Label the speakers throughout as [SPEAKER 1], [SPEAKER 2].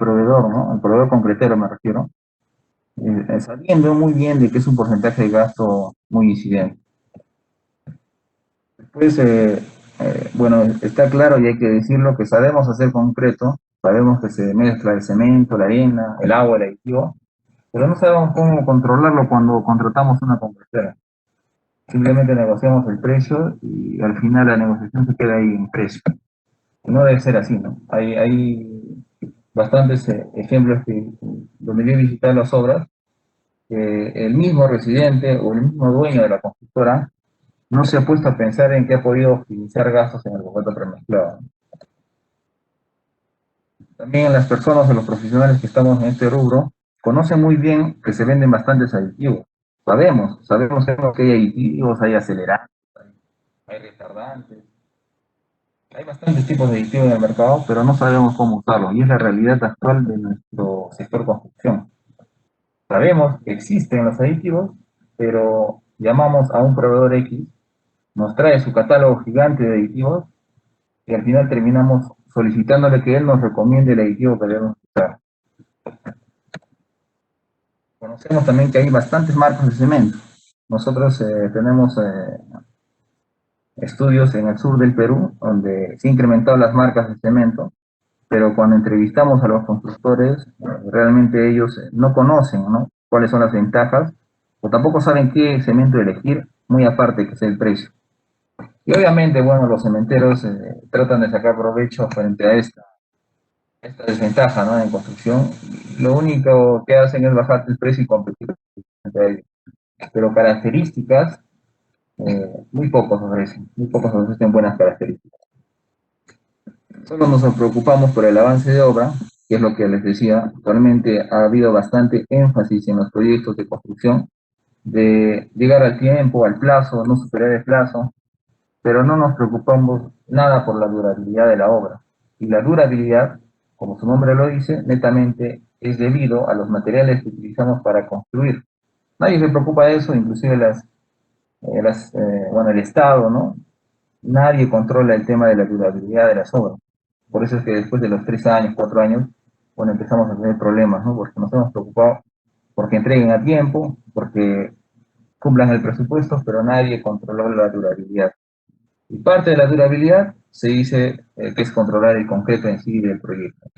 [SPEAKER 1] proveedor, ¿no? El proveedor concretero me refiero, sabiendo muy bien de que es un porcentaje de gasto muy incidente. Después, bueno, está claro y hay que decirlo que sabemos hacer concreto, sabemos que se mezcla el cemento, la arena, el agua, el aditivo, pero no sabemos cómo controlarlo cuando contratamos una concretera. Simplemente negociamos el precio y al final la negociación se queda ahí en precio. No debe ser así, ¿no? Hay bastantes ejemplos donde yo he visitado las obras, el mismo residente o el mismo dueño de la constructora no se ha puesto a pensar en que ha podido optimizar gastos en el contrato premezclado. También las personas o los profesionales que estamos en este rubro conocen muy bien que se venden bastantes aditivos. Sabemos que hay aditivos, hay acelerantes, hay retardantes, hay bastantes tipos de aditivos en el mercado, pero no sabemos cómo usarlos y es la realidad actual de nuestro sector construcción. Sabemos que existen los aditivos, pero llamamos a un proveedor X, nos trae su catálogo gigante de aditivos y al final terminamos solicitándole que él nos recomiende el aditivo que debemos usar. Conocemos también que hay bastantes marcas de cemento. Nosotros tenemos estudios en el sur del Perú donde se han incrementado las marcas de cemento, pero cuando entrevistamos a los constructores, realmente ellos no conocen, ¿no?, cuáles son las ventajas, o tampoco saben qué cemento elegir, muy aparte que sea el precio. Y obviamente, bueno, los cementeros tratan de sacar provecho frente a esta desventaja, ¿no?, en construcción. Lo único que hacen es bajar el precio y competir entre ellos. Pero características, muy pocos ofrecen buenas características. Solo nos preocupamos por el avance de obra, que es lo que les decía. Actualmente ha habido bastante énfasis en los proyectos de construcción, de llegar al tiempo, al plazo, no superar el plazo, pero no nos preocupamos nada por la durabilidad de la obra. Y la durabilidad, como su nombre lo dice, netamente es debido a los materiales que utilizamos para construir. Nadie se preocupa de eso, inclusive bueno, el Estado, ¿no? Nadie controla el tema de la durabilidad de las obras. Por eso es que después de los 3 años, 4 años, bueno, empezamos a tener problemas, ¿no? Porque nos hemos preocupado porque entreguen a tiempo, porque cumplan el presupuesto, pero nadie controló la durabilidad. Y parte de la durabilidad se dice que es controlar el concreto en sí del proyecto.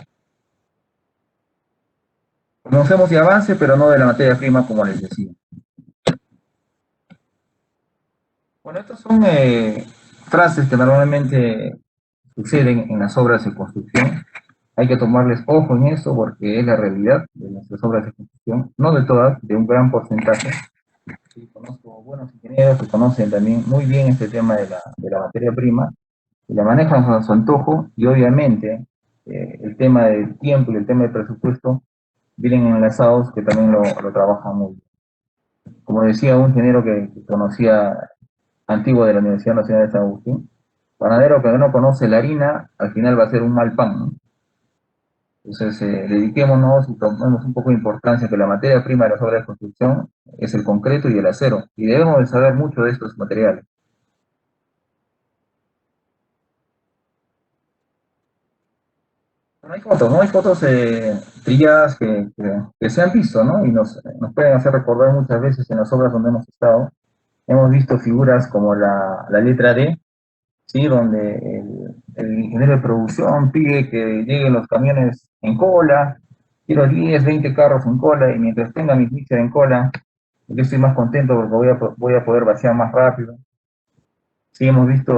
[SPEAKER 1] Conocemos de avance, pero no de la materia prima, como les decía. Bueno, estas son frases que normalmente suceden en las obras de construcción. Hay que tomarles ojo en eso porque es la realidad de nuestras obras de construcción, no de todas, de un gran porcentaje. Sí, conozco buenos ingenieros que conocen también muy bien este tema de la materia prima y la manejan a su antojo y obviamente el tema del tiempo y el tema del presupuesto vienen enlazados que también lo trabajan muy bien. Como decía un ingeniero que conocía antiguo de la Universidad Nacional de San Agustín, panadero que no conoce la harina, al final va a ser un mal pan, ¿no? Entonces, dediquémonos y tomemos un poco de importancia que la materia prima de las obras de construcción es el concreto y el acero, y debemos de saber mucho de estos materiales. Bueno, hay fotos, ¿no? Hay fotos trilladas que se han visto, ¿no? Y nos pueden hacer recordar muchas veces en las obras donde hemos estado. Hemos visto figuras como la letra D, ¿sí? Donde el ingeniero de producción pide que lleguen los camiones en cola, quiero 10, 20 carros en cola, y mientras tenga mi mixer en cola, yo estoy más contento porque voy a poder vaciar más rápido. Sí, hemos visto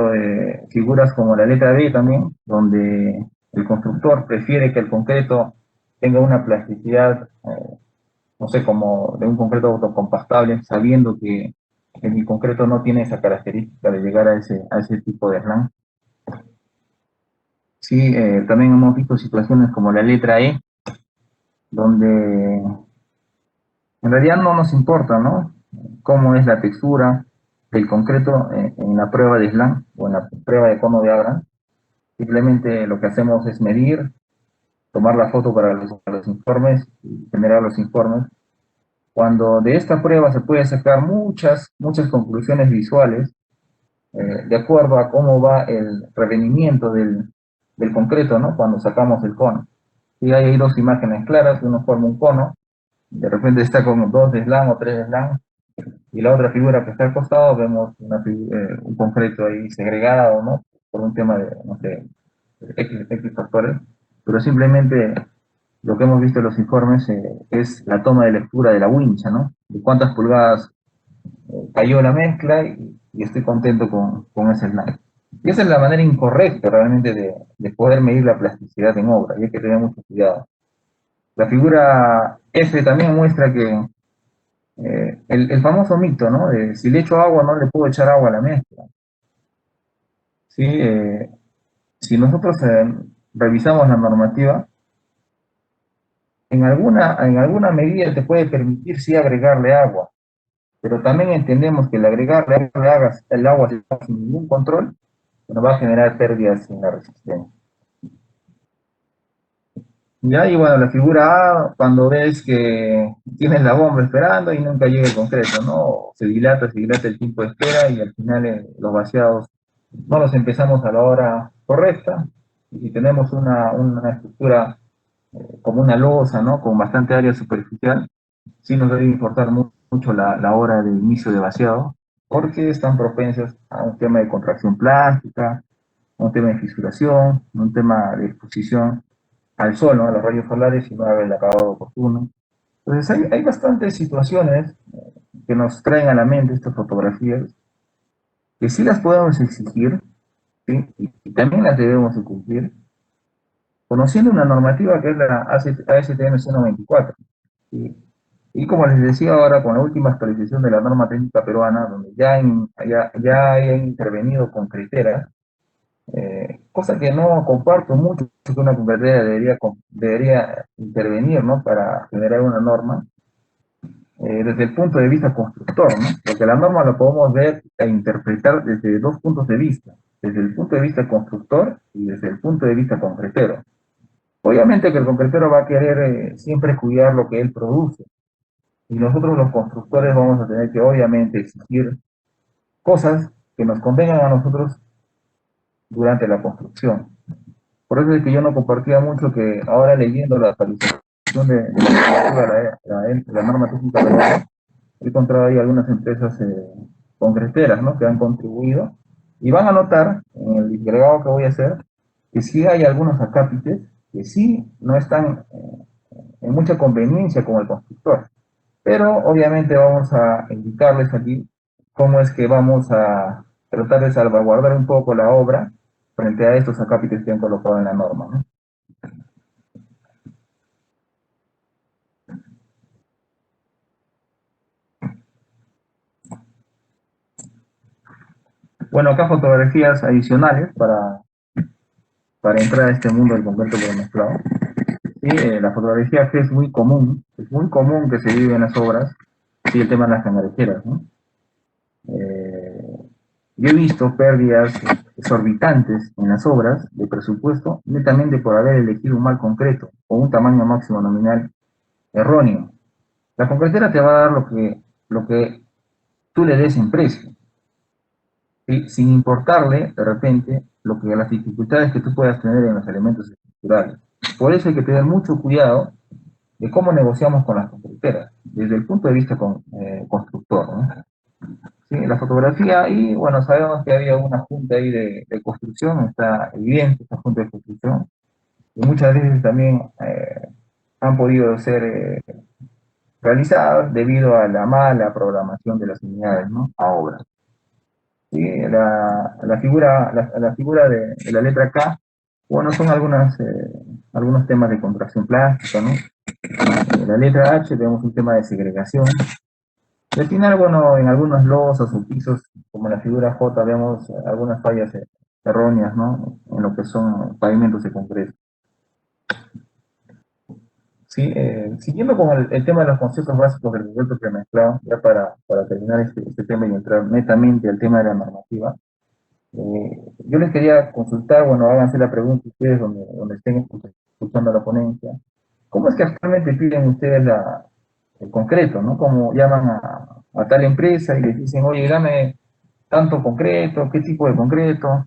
[SPEAKER 1] figuras como la letra B también, donde el constructor prefiere que el concreto tenga una plasticidad, no sé, como de un concreto autocompactable, sabiendo que mi concreto no tiene esa característica de llegar a ese tipo de slam. Sí, también hemos visto situaciones como la letra E, donde en realidad no nos importa, ¿no?, cómo es la textura del concreto en la prueba de slam o en la prueba de cono de Abraham. Simplemente lo que hacemos es medir, tomar la foto para los informes y generar los informes. Cuando de esta prueba se puede sacar muchas conclusiones visuales de acuerdo a cómo va el revenimiento del concreto, ¿no?, cuando sacamos el cono. Si hay ahí dos imágenes claras, uno forma un cono, de repente está con dos de slam o tres de slam, y la otra figura que está al costado vemos un concreto ahí segregado, ¿no? Por un tema de, no sé, X factores, pero simplemente lo que hemos visto en los informes es la toma de lectura de la wincha, ¿no? De cuántas pulgadas cayó la mezcla y estoy contento con ese slam. Y esa es la manera incorrecta realmente de poder medir la plasticidad en obra, y hay que tener mucho cuidado. La figura F también muestra que el famoso mito, ¿no? De si le echo agua, no le puedo echar agua a la mezcla. ¿Sí? Si nosotros revisamos la normativa, en alguna medida te puede permitir sí agregarle agua, pero también entendemos que el agregarle el agua sin ningún control nos va a generar pérdidas en la resistencia. Ya, y bueno, la figura A, cuando ves que tienes la bomba esperando y nunca llega el concreto, ¿no? Se dilata el tiempo de espera y al final los vaciados no los empezamos a la hora correcta. Y si tenemos una estructura como una losa, ¿no? Con bastante área superficial, sí nos debe importar mucho la hora de inicio de vaciado, porque están propensas a un tema de contracción plástica, un tema de fisuración, un tema de exposición al sol, ¿no? A los rayos solares y no haber el acabado oportuno. Entonces hay bastantes situaciones que nos traen a la mente estas fotografías, que sí las podemos exigir, ¿sí? Y también las debemos de cumplir, conociendo una normativa que es la ASTM C94. ¿Sí? Y como les decía ahora, con la última actualización de la norma técnica peruana, donde ya hayan intervenido con criteras, cosa que no comparto mucho, que una concretera debería intervenir, ¿no? Para generar una norma, desde el punto de vista constructor, ¿no? Porque la norma la podemos ver e interpretar desde dos puntos de vista, desde el punto de vista constructor y desde el punto de vista concretero. Obviamente que el concretero va a querer siempre cuidar lo que él produce, y nosotros los constructores vamos a tener que obviamente exigir cosas que nos convengan a nosotros durante la construcción. Por eso es que yo no compartía mucho que ahora leyendo la actualización de la norma técnica peruana, he encontrado ahí algunas empresas concreteras, ¿no? Que han contribuido y van a notar en el disgregado que voy a hacer que sí hay algunos acápites que sí no están en mucha conveniencia con el constructor, pero obviamente vamos a indicarles aquí cómo es que vamos a tratar de salvaguardar un poco la obra frente a estos acápites que han colocado en la norma, ¿no? Bueno, acá fotografías adicionales para entrar a este mundo del concreto premezclado. Sí, la fotografía que es muy común que se vive en las obras, sí, el tema de las cangrejeras, ¿no? Eh, yo he visto pérdidas exorbitantes en las obras de presupuesto, netamente por haber elegido un mal concreto o un tamaño máximo nominal erróneo. La concretera te va a dar lo que tú le des en precio, ¿sí? Sin importarle de repente las dificultades que tú puedas tener en los elementos estructurales. Por eso hay que tener mucho cuidado de cómo negociamos con las concreteras, desde el punto de vista constructor, ¿no? Sí, la fotografía, y bueno, sabemos que había una junta ahí de construcción, está evidente esta junta de construcción, y muchas veces también han podido ser realizadas debido a la mala programación de las unidades, ¿no? A obra. Sí, la figura de la letra K, bueno, son algunos temas de contracción plástica, ¿no? La letra H tenemos un tema de segregación. Y al final, bueno, en algunos losas o pisos, como la figura J, vemos algunas fallas erróneas, ¿no? En lo que son pavimentos de concreto. Sí, siguiendo con el tema de los conceptos básicos del concreto premezclado, ya para terminar este tema y entrar netamente al tema de la normativa, yo les quería consultar, bueno, háganse la pregunta ustedes donde estén escuchando la ponencia. ¿Cómo es que actualmente piden ustedes el concreto, ¿no? Como llaman a tal empresa y les dicen, oye, dame tanto concreto, qué tipo de concreto?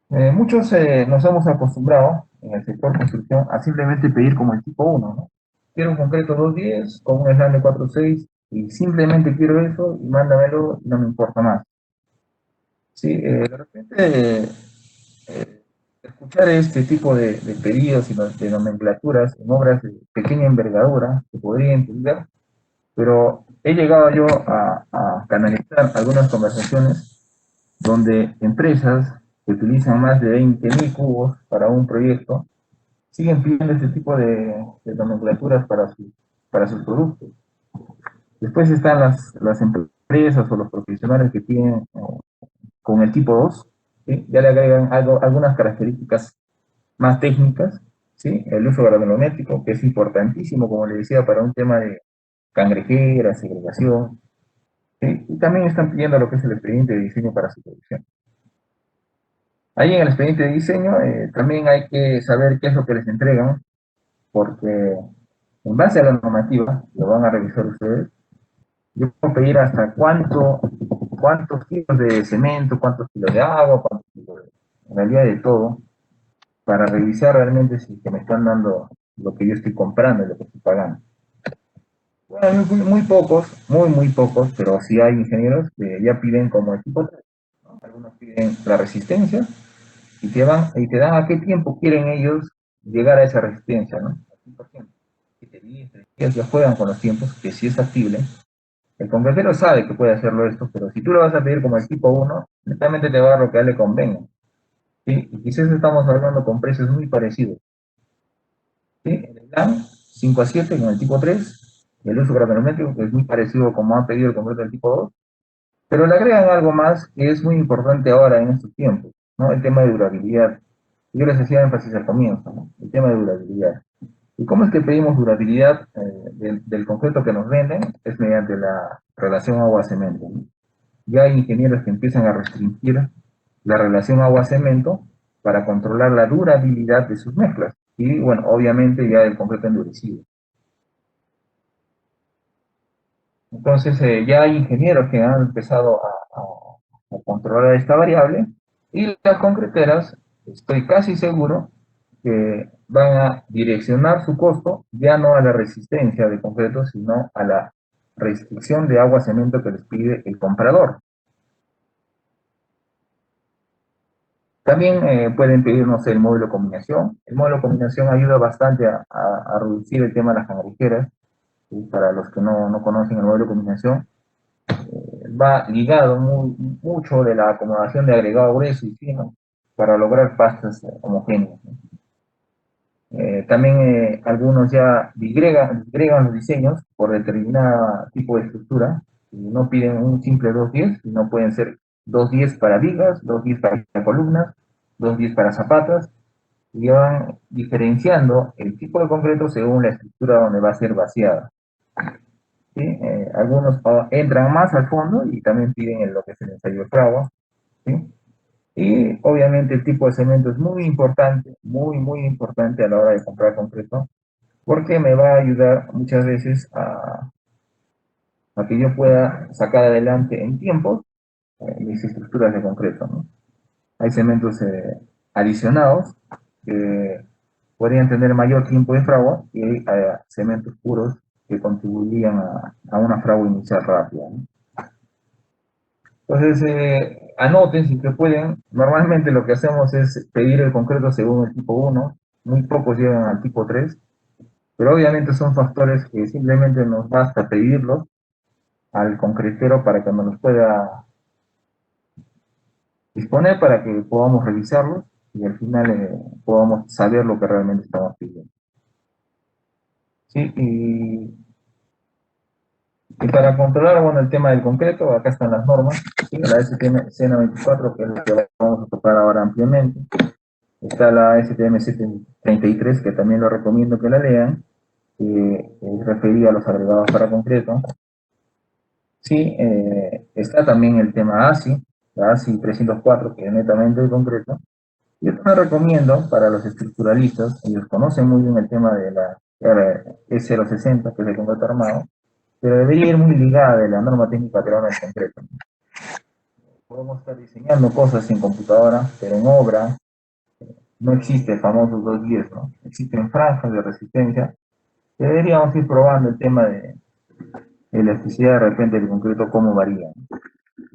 [SPEAKER 1] Muchos nos hemos acostumbrado en el sector construcción a simplemente pedir como el tipo uno, ¿no? Quiero un concreto 210 con un slab de 4.6 y simplemente quiero eso y mándamelo y no me importa más. Sí, de repente escuchar este tipo de pedidos y de nomenclaturas en obras de pequeña envergadura se podría entender, pero he llegado yo a canalizar algunas conversaciones donde empresas que utilizan más de 20.000 cubos para un proyecto siguen pidiendo este tipo de nomenclaturas para sus productos. Después están las empresas o los profesionales que tienen con el tipo 2, ¿sí? Ya le agregan algunas características más técnicas, ¿sí? El uso granulométrico, que es importantísimo, como le decía, para un tema de cangrejera, segregación, ¿sí? Y también están pidiendo lo que es el expediente de diseño para su producción. Ahí en el expediente de diseño también hay que saber qué es lo que les entregan, porque en base a la normativa, lo van a revisar ustedes, yo puedo pedir hasta cuántos kilos de cemento, cuántos kilos de agua, cuántos kilos en realidad de todo, para revisar realmente si que me están dando lo que yo estoy comprando y lo que estoy pagando. Bueno, muy pocos, muy pocos, pero sí hay ingenieros que ya piden como equipo 3, ¿no? Algunos piden la resistencia y te dan a qué tiempo quieren ellos llegar a esa resistencia, ¿no? 100%. 7 días, 3 días, ya juegan con los tiempos, que sí es factible. El concretero sabe que puede hacerlo esto, pero si tú lo vas a pedir como el tipo uno, netamente te va a dar lo que a él le convenga, ¿sí? Y quizás estamos hablando con precios muy parecidos, ¿sí? En el LAN 5 a 7 con el tipo 3, el uso granulométrico, que es muy parecido como han pedido el concreto del tipo 2, pero le agregan algo más que es muy importante ahora en estos tiempos, ¿no? El tema de durabilidad. Yo les hacía énfasis al comienzo, ¿no? El tema de durabilidad. ¿Y cómo es que pedimos durabilidad del concreto que nos venden? Es mediante la relación agua-cemento, ¿no? Ya hay ingenieros que empiezan a restringir la relación agua-cemento para controlar la durabilidad de sus mezclas. Y bueno, obviamente ya el concreto endurecido. Entonces ya hay ingenieros que han empezado a controlar esta variable y las concreteras, estoy casi seguro que van a direccionar su costo ya no a la resistencia de concreto, sino a la restricción de agua-cemento que les pide el comprador. También pueden pedir, no sé, el módulo de combinación. El módulo de combinación ayuda bastante a reducir el tema de las cangrejeras. ¿Sí? Para los que no conocen el módulo de combinación, va ligado mucho de la acomodación de agregado grueso y fino para lograr pastas homogéneas. También algunos ya disgregan los diseños por determinado tipo de estructura y no piden un simple 210, sino pueden ser 210 para vigas, 210 para columnas, 210 para zapatas, y van diferenciando el tipo de concreto según la estructura donde va a ser vaciada. ¿Sí? Algunos entran más al fondo y también piden lo que es el ensayo de fragua. ¿Sí? Y obviamente el tipo de cemento es muy importante, muy importante a la hora de comprar concreto, porque me va a ayudar muchas veces a que yo pueda sacar adelante en tiempo mis estructuras de concreto, ¿no? Hay cementos adicionados que podrían tener mayor tiempo de fragua y hay cementos puros que contribuirían a una fragua inicial rápida, ¿no? Entonces, anoten si que pueden. Normalmente lo que hacemos es pedir el concreto según el tipo uno, muy pocos llegan al tipo 3, pero obviamente son factores que simplemente nos basta pedirlos al concretero para que nos los pueda disponer para que podamos revisarlos y al final podamos saber lo que realmente estamos pidiendo. ¿Sí? Y para controlar, bueno, el tema del concreto, acá están las normas, ¿sí? La STM C94, que es lo que vamos a tocar ahora ampliamente. Está la STM 733, que también lo recomiendo que la lean, que es referida a los agregados para concreto. Sí, está también el tema ASI, la ASI 304, que es netamente de concreto. Yo te recomiendo para los estructuralistas, ellos conocen muy bien el tema de la E060, que es el concreto armado, pero debería ir muy ligada de la norma técnica peruana del concreto. Podemos estar diseñando cosas en computadora, pero en obra, no existe el famoso 210, ¿no? Existen franjas de resistencia. Deberíamos ir probando el tema de elasticidad de repente del concreto, cómo varía.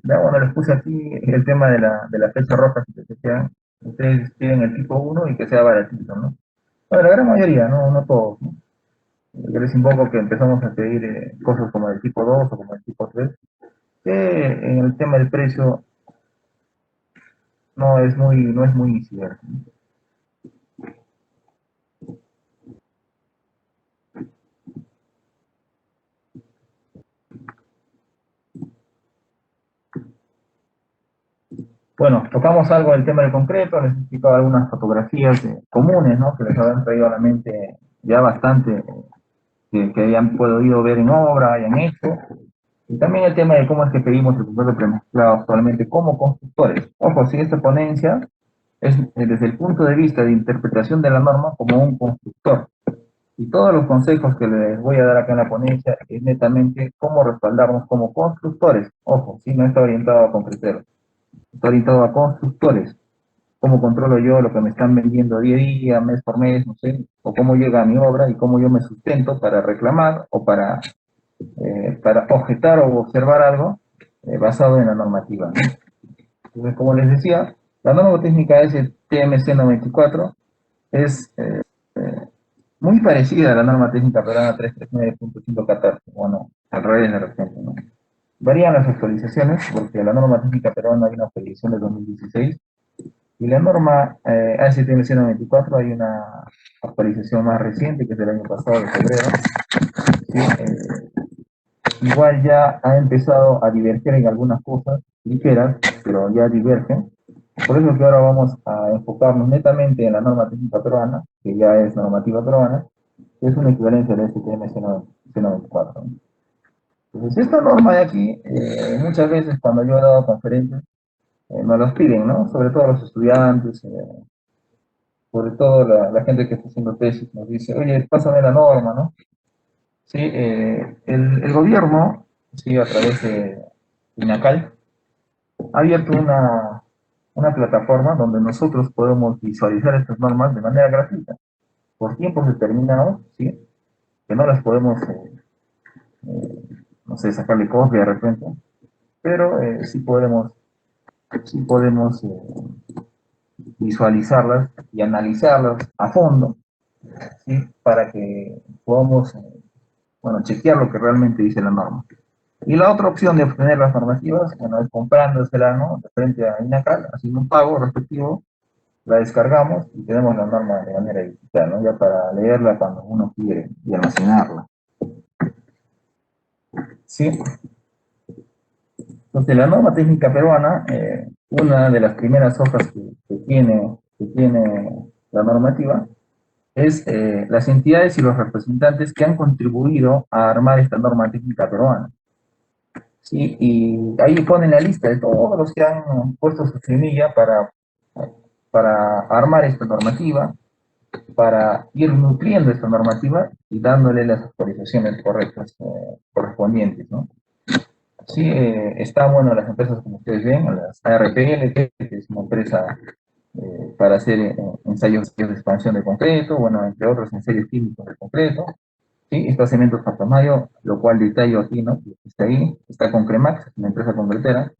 [SPEAKER 1] Ya, bueno, les puse aquí el tema de la flecha roja, si se fijan. Ustedes tienen el tipo uno y que sea baratito, ¿no? Bueno, la gran mayoría, no, no todos, ¿no? Yo les invoco que empezamos a pedir cosas como el tipo 2 o como el tipo 3, que en el tema del precio no es muy incierto, ¿no? Bueno, tocamos algo del tema del concreto, les he explicado algunas fotografías comunes, ¿no? Que les habrán traído a la mente ya bastante, que hayan podido ver en obra, hayan hecho. Y también el tema de cómo es que pedimos el concreto premezclado actualmente como constructores. Ojo, si esta ponencia es desde el punto de vista de interpretación de la norma como un constructor. Y todos los consejos que les voy a dar acá en la ponencia es netamente cómo respaldarnos como constructores. Ojo, si no está orientado a concreteros, está orientado a constructores. Cómo controlo yo lo que me están vendiendo día a día, mes por mes, no sé, o cómo llega a mi obra y cómo yo me sustento para reclamar o para objetar o observar algo basado en la normativa, ¿no? Entonces, como les decía, la norma técnica STMC 94 es muy parecida a la norma técnica peruana 339.114, bueno, al revés de repente, ¿no? Varían las actualizaciones, porque la norma técnica peruana hay una actualización de 2016 y la norma ASTM 94 hay una actualización más reciente, que es del año pasado, de febrero. ¿Sí? Igual ya ha empezado a diverger en algunas cosas ligeras, pero ya divergen. Por eso que ahora vamos a enfocarnos netamente en la norma técnica peruana, que ya es normativa peruana, que es una equivalencia del STM C94. Entonces, esta norma de aquí, muchas veces cuando yo he dado conferencias, me los piden, ¿no? Sobre todo los estudiantes, sobre todo la gente que está haciendo tesis, nos dice, oye, pásame la norma, ¿no? Sí, el gobierno, sí, a través de INACAL, ha abierto una plataforma donde nosotros podemos visualizar estas normas de manera gratuita, por tiempos determinados, ¿sí? Que no las podemos, no sé, sacarle copia de repente, pero sí podemos visualizarlas y analizarlas a fondo, ¿sí? Para que podamos, bueno, chequear lo que realmente dice la norma. Y la otra opción de obtener las normativas, bueno, es comprándosela, ¿no? De frente a INACAL, haciendo un pago respectivo, la descargamos y tenemos la norma de manera digital, ¿no? Ya para leerla cuando uno quiere y almacenarla. ¿Sí? Entonces, la norma técnica peruana, una de las primeras hojas que tiene la normativa, es las entidades y los representantes que han contribuido a armar esta norma técnica peruana. ¿Sí? Y ahí ponen la lista de todos los que han puesto su semilla para armar esta normativa, para ir nutriendo esta normativa y dándole las actualizaciones correctas correspondientes, ¿no? Sí, están, bueno, las empresas, como ustedes ven, las ARPL, que es una empresa para hacer ensayos de expansión de concreto, bueno, entre otros ensayos químicos de concreto. Sí, está Cementos Pacamayo, lo cual detallo aquí, ¿no? Está ahí, está con Cremax, una empresa concretera.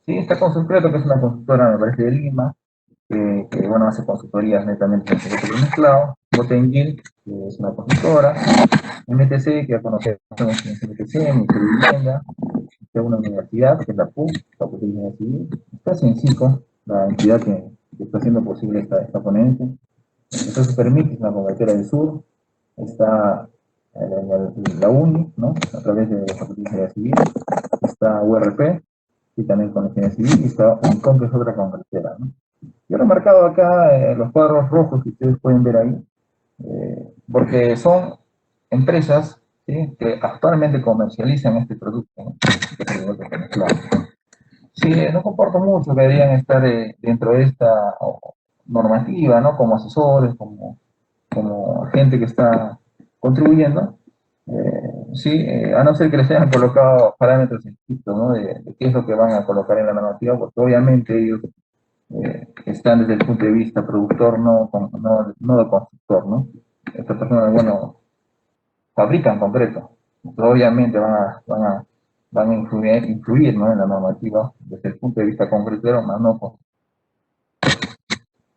[SPEAKER 1] Sí, está con Concreto, que es una consultora, me parece, de Lima, bueno, hace consultorías netamente en sector mezclado. Botengil, que es una consultora. MTC, que ya conocemos en MTC, Ministerio de Vivienda. Está una universidad, que es la PUC, la Policía Civil. Está Ciensico, la entidad que está haciendo posible esta ponencia. Está Supermix, una convertera del sur. Está la UNI, ¿no? A través de la Facultad Civil. Está URP, y también con la ingeniería civil, y está UNICOM, que es otra convertera, ¿no? Yo he remarcado acá los cuadros rojos que ustedes pueden ver ahí, porque son empresas, ¿sí? Que actualmente comercializan este producto, ¿no? Claro. Sí, no comporto mucho que deberían estar dentro de esta normativa, ¿no? Como asesores, como gente que está contribuyendo, sí, a no ser que les hayan colocado parámetros estrictos, ¿no? De qué es lo que van a colocar en la normativa, porque obviamente ellos están desde el punto de vista productor, no de constructor, ¿no? Estas personas, bueno, fabrican concreto. Entonces, obviamente van a influir, ¿no? En la normativa desde el punto de vista concretero, más no,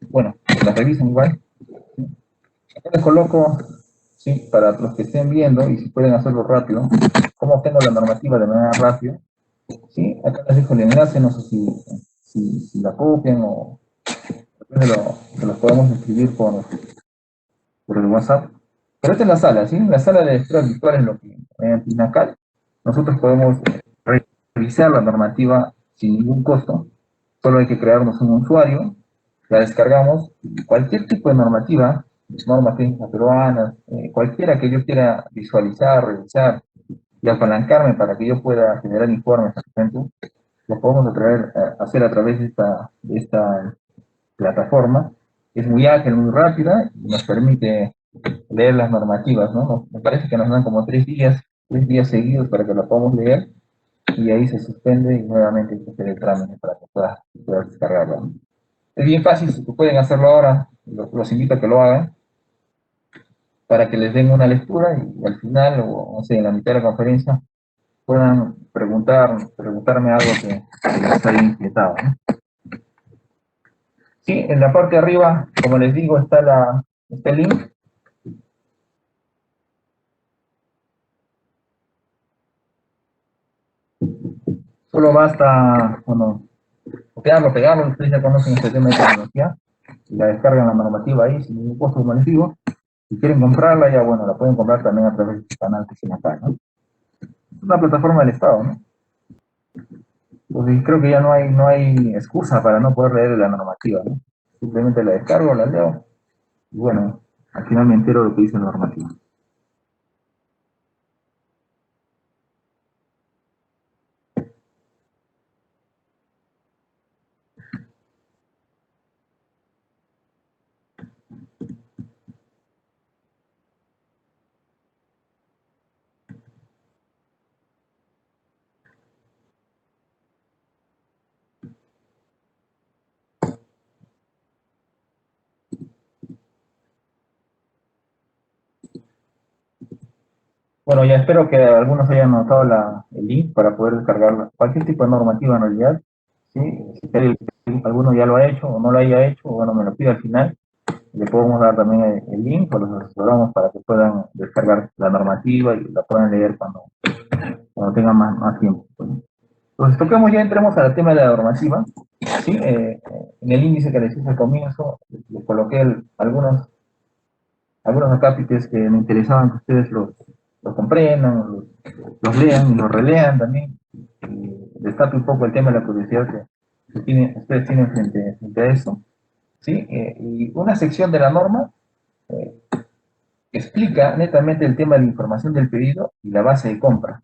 [SPEAKER 1] bueno, la revisan igual. ¿Sí? Acá les coloco, sí, para los que estén viendo y si pueden hacerlo rápido, cómo obtengo la normativa de manera rápida. Sí, acá les dejo el enlace, no sé si la copian o se los podemos escribir por el WhatsApp. Pero esta es la sala, ¿sí? La sala de lecturas virtuales, lo que mediante INACAL, nosotros podemos revisar la normativa sin ningún costo. Solo hay que crearnos un usuario, la descargamos, cualquier tipo de normativa, normas técnicas peruanas, cualquiera que yo quiera visualizar, revisar y apalancarme para que yo pueda generar informes al frente, lo podemos hacer a través de esta plataforma. Es muy ágil, muy rápida y nos permite leer las normativas, ¿no? Me parece que nos dan como 3 días seguidos para que lo podamos leer y ahí se suspende y nuevamente hay que hacer el trámite para que puedas descargarlo, ¿no? Es bien fácil, si pueden hacerlo ahora, los invito a que lo hagan para que les den una lectura y al final, o no sé, en la mitad de la conferencia, puedan preguntarme algo que les haya inquietado, ¿no? Sí, en la parte de arriba, como les digo, está el link. Solo basta, bueno, copiarlo, pegarlo, ustedes ya conocen este tema de tecnología, y la descargan la normativa ahí sin ningún costo humanitivo. Si quieren comprarla, ya bueno, la pueden comprar también a través del canal que tiene acá, ¿no? Es una plataforma del Estado, ¿no? Pues creo que ya no hay excusa para no poder leer la normativa, ¿no? Simplemente la descargo, la leo, y bueno, al final me entero de lo que dice la normativa. Bueno, ya espero que algunos hayan anotado el link para poder descargar cualquier tipo de normativa en realidad. ¿Sí? Si alguno ya lo ha hecho o no lo haya hecho, bueno, me lo pide al final. Le podemos dar también el link o los asesoramos para que puedan descargar la normativa y la puedan leer cuando tengan más tiempo. Pues. Entonces, toquemos ya, entremos al tema de la normativa. ¿Sí? En el índice que les hice al comienzo, les coloqué algunos acápites que me interesaban que ustedes los comprendan, los lean y los relean también. Y destape un poco el tema de la curiosidad ustedes tienen frente a eso. ¿Sí? Y una sección de la norma eh, explica netamente el tema de la información del pedido y la base de compra.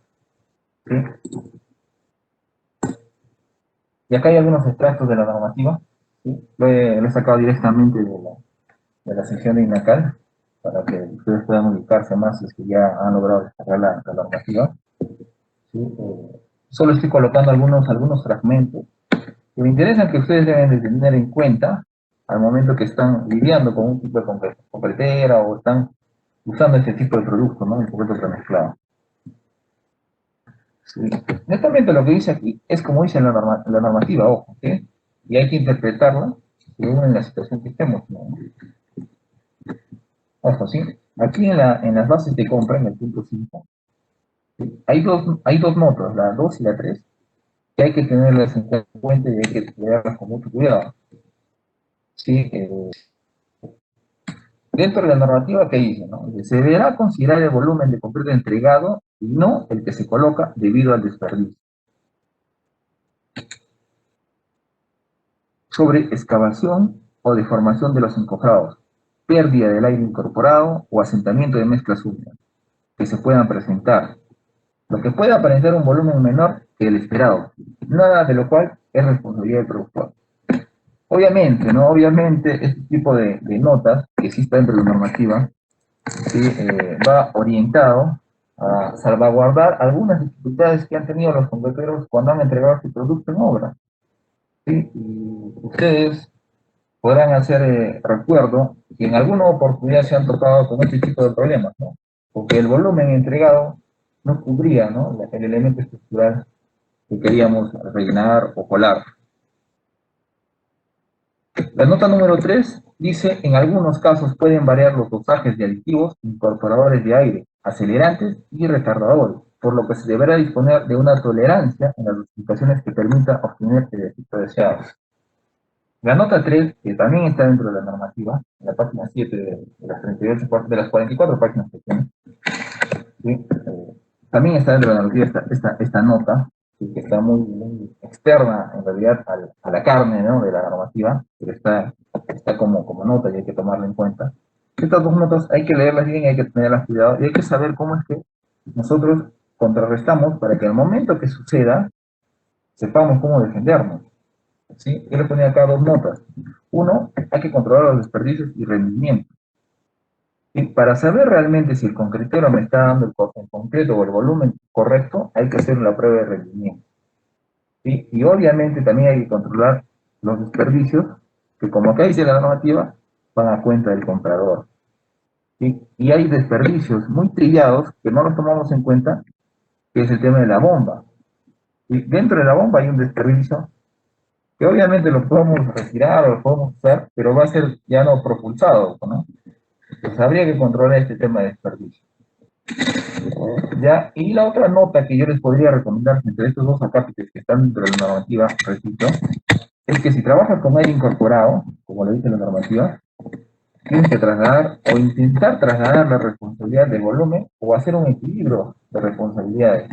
[SPEAKER 1] ¿Sí? Y acá hay algunos extractos de la normativa. ¿Sí? Lo he sacado directamente de la sección de INACAL para que ustedes puedan ubicarse más si es que ya han logrado descargar la normativa. ¿Sí? Solo estoy colocando algunos fragmentos que me interesan que ustedes deben de tener en cuenta al momento que están lidiando con un tipo de concretera o están usando este tipo de producto, ¿no? El concreto premezclado. Sí. Netamente lo que dice aquí es como dice la normativa, ojo, ¿sí? Y hay que interpretarla según en la situación que estemos, ¿no? Ojo, ¿sí? Aquí en las bases de compra, en el punto 5, ¿sí? Hay dos notas, la 2 y la 3, que hay que tenerlas en cuenta y hay que leerlas con mucho cuidado. ¿Sí? Dentro de la normativa que dice, ¿no? Se deberá considerar el volumen de concreto entregado y no el que se coloca debido al desperdicio. Sobre excavación o deformación de los encofrados, pérdida del aire incorporado o asentamiento de mezclas húmedas que se puedan presentar, lo que puede aparentar un volumen menor que el esperado, nada de lo cual es responsabilidad del productor. Obviamente, ¿no? Obviamente, este tipo de notas que existe dentro de la normativa, ¿sí? Va orientado a salvaguardar algunas dificultades que han tenido los competidores cuando han entregado su producto en obra. ¿sí? Y ustedes podrán hacer recuerdo que en alguna oportunidad se han topado con este tipo de problemas, ¿no? Porque el volumen entregado no cubría, ¿no?, el elemento estructural que queríamos rellenar o colar. La nota número 3 dice, en algunos casos pueden variar los dosajes de aditivos, incorporadores de aire, acelerantes y retardadores, por lo que se deberá disponer de una tolerancia en las dosificaciones que permita obtener el efecto deseado. La nota 3, que también está dentro de la normativa, en la página 7 de las 38, de las 44 páginas que tiene, ¿sí? También está dentro de la normativa esta nota, ¿sí?, que está muy externa en realidad a la carne, ¿no?, de la normativa, pero está como nota y hay que tomarla en cuenta. Estas dos notas hay que leerlas bien, hay que tenerlas cuidado y hay que saber cómo es que nosotros contrarrestamos para que al momento que suceda sepamos cómo defendernos. ¿Sí? Yo le ponía acá dos notas. Uno, hay que controlar los desperdicios y rendimiento. Y para saber realmente si el concretero me está dando el concreto o el volumen correcto, hay que hacer la prueba de rendimiento. ¿Sí? Y obviamente también hay que controlar los desperdicios, que como acá dice la normativa, van a cuenta del comprador. ¿Sí? Y hay desperdicios muy trillados que no los tomamos en cuenta, que es el tema de la bomba. Y dentro de la bomba hay un desperdicio que obviamente lo podemos retirar o lo podemos usar, pero va a ser ya no propulsado, ¿no? Pues habría que controlar este tema de desperdicio. ¿Ya? Y la otra nota que yo les podría recomendar entre estos dos acápites que están dentro de la normativa, repito, es que si trabajas con aire incorporado, como lo dice la normativa, tienes que trasladar o intentar trasladar la responsabilidad del volumen o hacer un equilibrio de responsabilidades.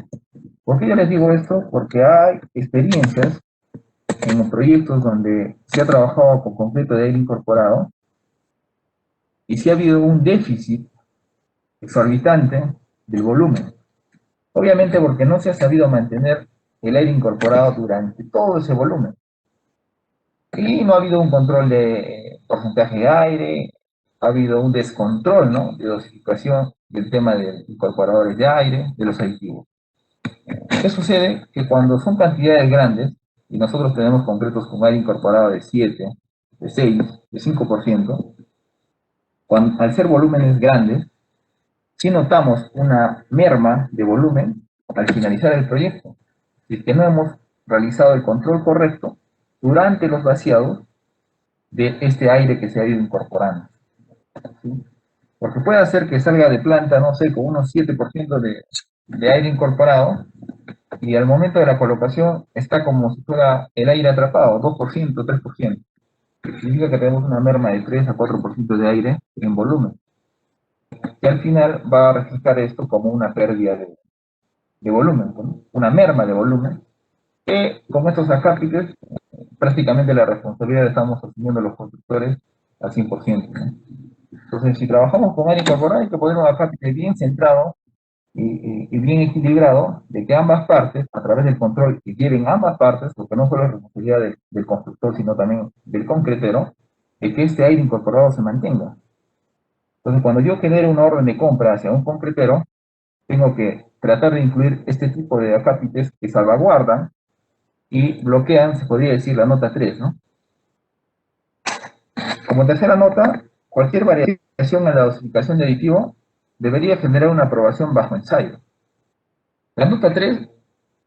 [SPEAKER 1] ¿Por qué yo les digo esto? Porque hay experiencias en proyectos donde se ha trabajado con concreto de aire incorporado y si ha habido un déficit exorbitante del volumen. Obviamente porque no se ha sabido mantener el aire incorporado durante todo ese volumen. Y no ha habido un control de porcentaje de aire, ha habido un descontrol, ¿no?, de dosificación del tema de incorporadores de aire, de los aditivos. ¿Qué sucede? Que cuando son cantidades grandes, y nosotros tenemos concretos con aire incorporado de 7, de 6, de 5%, al ser volúmenes grandes, sí notamos una merma de volumen al finalizar el proyecto. Si es que no hemos realizado el control correcto durante los vaciados de este aire que se ha ido incorporando, ¿sí? Porque puede hacer que salga de planta, no sé, con unos 7% de aire incorporado, y al momento de la colocación está como si fuera el aire atrapado, 2%, 3%. Significa que tenemos una merma de 3 a 4% de aire en volumen. Y al final va a registrar esto como una pérdida de volumen, ¿no?, una merma de volumen, que con estos acápites prácticamente la responsabilidad la estamos asumiendo los constructores al 100%, ¿no? Entonces, si trabajamos con aire incorporado, hay que poner un acápite bien centrado y bien equilibrado, de que ambas partes, a través del control que lleven ambas partes, porque no solo es responsabilidad del constructor, sino también del concretero, de que este aire incorporado se mantenga. Entonces, cuando yo genero una orden de compra hacia un concretero, tengo que tratar de incluir este tipo de acápites que salvaguardan y bloquean, se podría decir, la nota 3, ¿no? Como tercera nota, cualquier variación en la dosificación de aditivo debería generar una aprobación bajo ensayo. La nota 3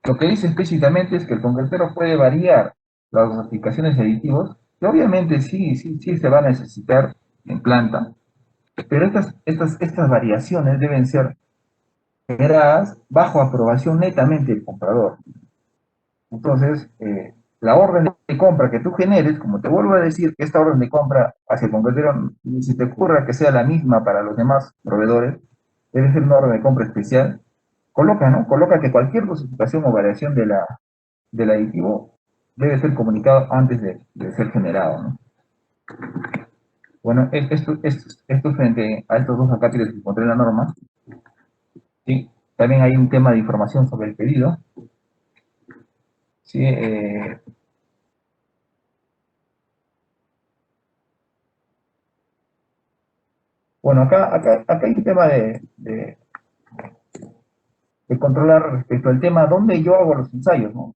[SPEAKER 1] lo que dice explícitamente es que el concretero puede variar las dosificaciones de aditivos, que obviamente sí se va a necesitar en planta, pero estas variaciones deben ser generadas bajo aprobación netamente del comprador. Entonces, la orden de compra que tú generes, como te vuelvo a decir, que esta orden de compra hacia el concretero, ni si te ocurra que sea la misma para los demás proveedores, debe ser una orden de compra especial. Coloca, ¿no? Coloca que cualquier dosificación o variación del aditivo debe ser comunicado antes de ser generado, ¿no? Bueno, esto frente a estos dos acápites que encontré en la norma, ¿sí? También hay un tema de información sobre el pedido, ¿sí? Bueno, acá hay un tema de controlar respecto al tema dónde yo hago los ensayos, ¿no?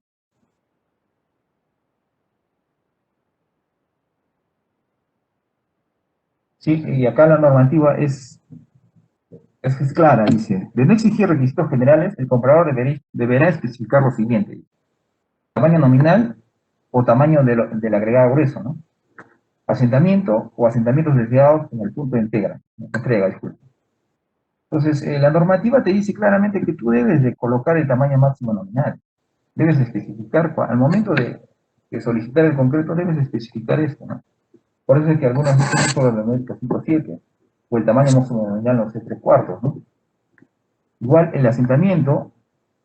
[SPEAKER 1] Sí, y acá la normativa es clara, dice, de no exigir requisitos generales, el comprador deberá especificar lo siguiente: tamaño nominal o tamaño del agregado grueso, ¿no? Asentamiento o asentamientos deseados en el punto de entrega, disculpe. Entonces, la normativa te dice claramente que tú debes de colocar el tamaño máximo nominal. Debes especificar, al momento de solicitar el concreto, debes especificar esto, ¿no? Por eso es que algunos dicen esto de la numérica 5.7, o el tamaño máximo nominal, no sé, 3/4, ¿no? Igual el asentamiento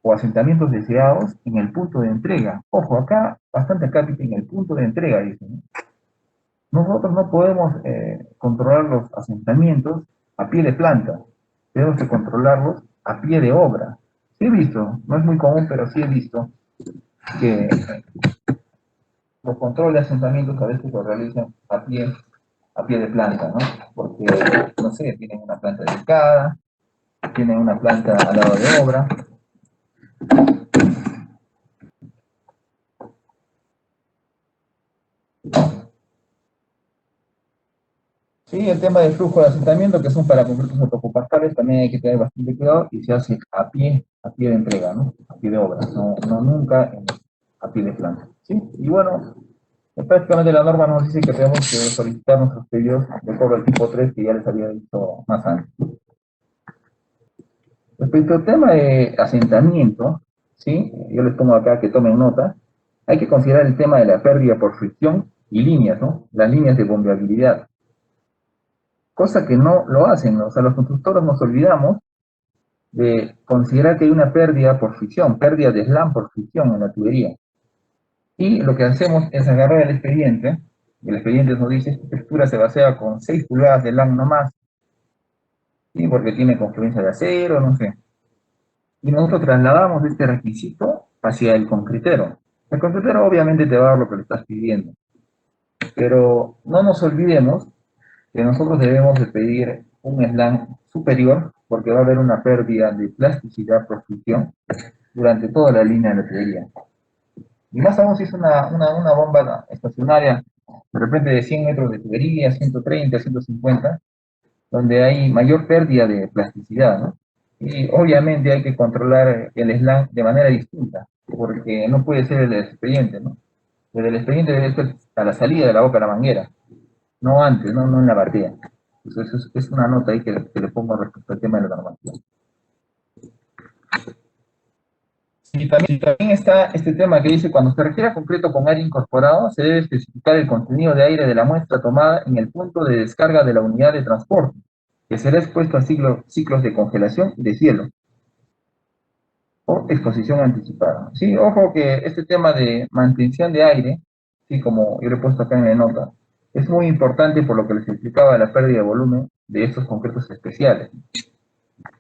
[SPEAKER 1] o asentamientos deseados en el punto de entrega. Ojo, acá, bastante acápite en el punto de entrega, dicen, ¿no? Nosotros no podemos controlar los asentamientos a pie de planta, tenemos que controlarlos a pie de obra. Sí he visto, no es muy común, pero sí he visto que los controles de asentamientos a veces los realizan a pie de planta, ¿no? Porque, no sé, tienen una planta dedicada, tienen una planta al lado de obra. Sí, el tema del flujo de asentamiento, que son para concretos autocompactables, también hay que tener bastante cuidado y se hace a pie de entrega, ¿no? A pie de obra, no nunca a pie de planta. ¿Sí? Y bueno, prácticamente la norma nos dice que tenemos que solicitar nuestros pedidos de cobro del tipo 3 que ya les había dicho más antes. Respecto al tema de asentamiento, ¿sí? Yo les pongo acá que tomen nota, hay que considerar el tema de la pérdida por fricción y líneas, ¿no? Las líneas de bombeabilidad, cosa que no lo hacen, ¿no? O sea, los constructores nos olvidamos de considerar que hay una pérdida por fricción, pérdida de slam por fricción en la tubería. Y lo que hacemos es agarrar el expediente nos dice, esta textura se vacía con 6 pulgadas de slam nomás, ¿sí? Porque tiene confluencia de acero, no sé. Y nosotros trasladamos este requisito hacia el concretero. El concretero obviamente te va a dar lo que le estás pidiendo, pero no nos olvidemos que nosotros debemos de pedir un slam superior porque va a haber una pérdida de plasticidad por fricción durante toda la línea de la tubería. Y más aún si es una bomba estacionaria, de repente de 100 metros de tubería, 130, 150, donde hay mayor pérdida de plasticidad, ¿no? Y obviamente hay que controlar el slam de manera distinta, porque no puede ser el expediente, ¿no? Desde el expediente debe ser a la salida de la boca de la manguera, no antes, no en la batea. Entonces es una nota ahí que le pongo respecto al tema de la normativa. Y también está este tema que dice, cuando se requiera concreto con aire incorporado, se debe especificar el contenido de aire de la muestra tomada en el punto de descarga de la unidad de transporte, que será expuesto a ciclos de congelación y de cielo, o exposición anticipada. Sí, ojo que este tema de mantención de aire, sí, como yo le he puesto acá en la nota, es muy importante por lo que les explicaba la pérdida de volumen de estos concretos especiales.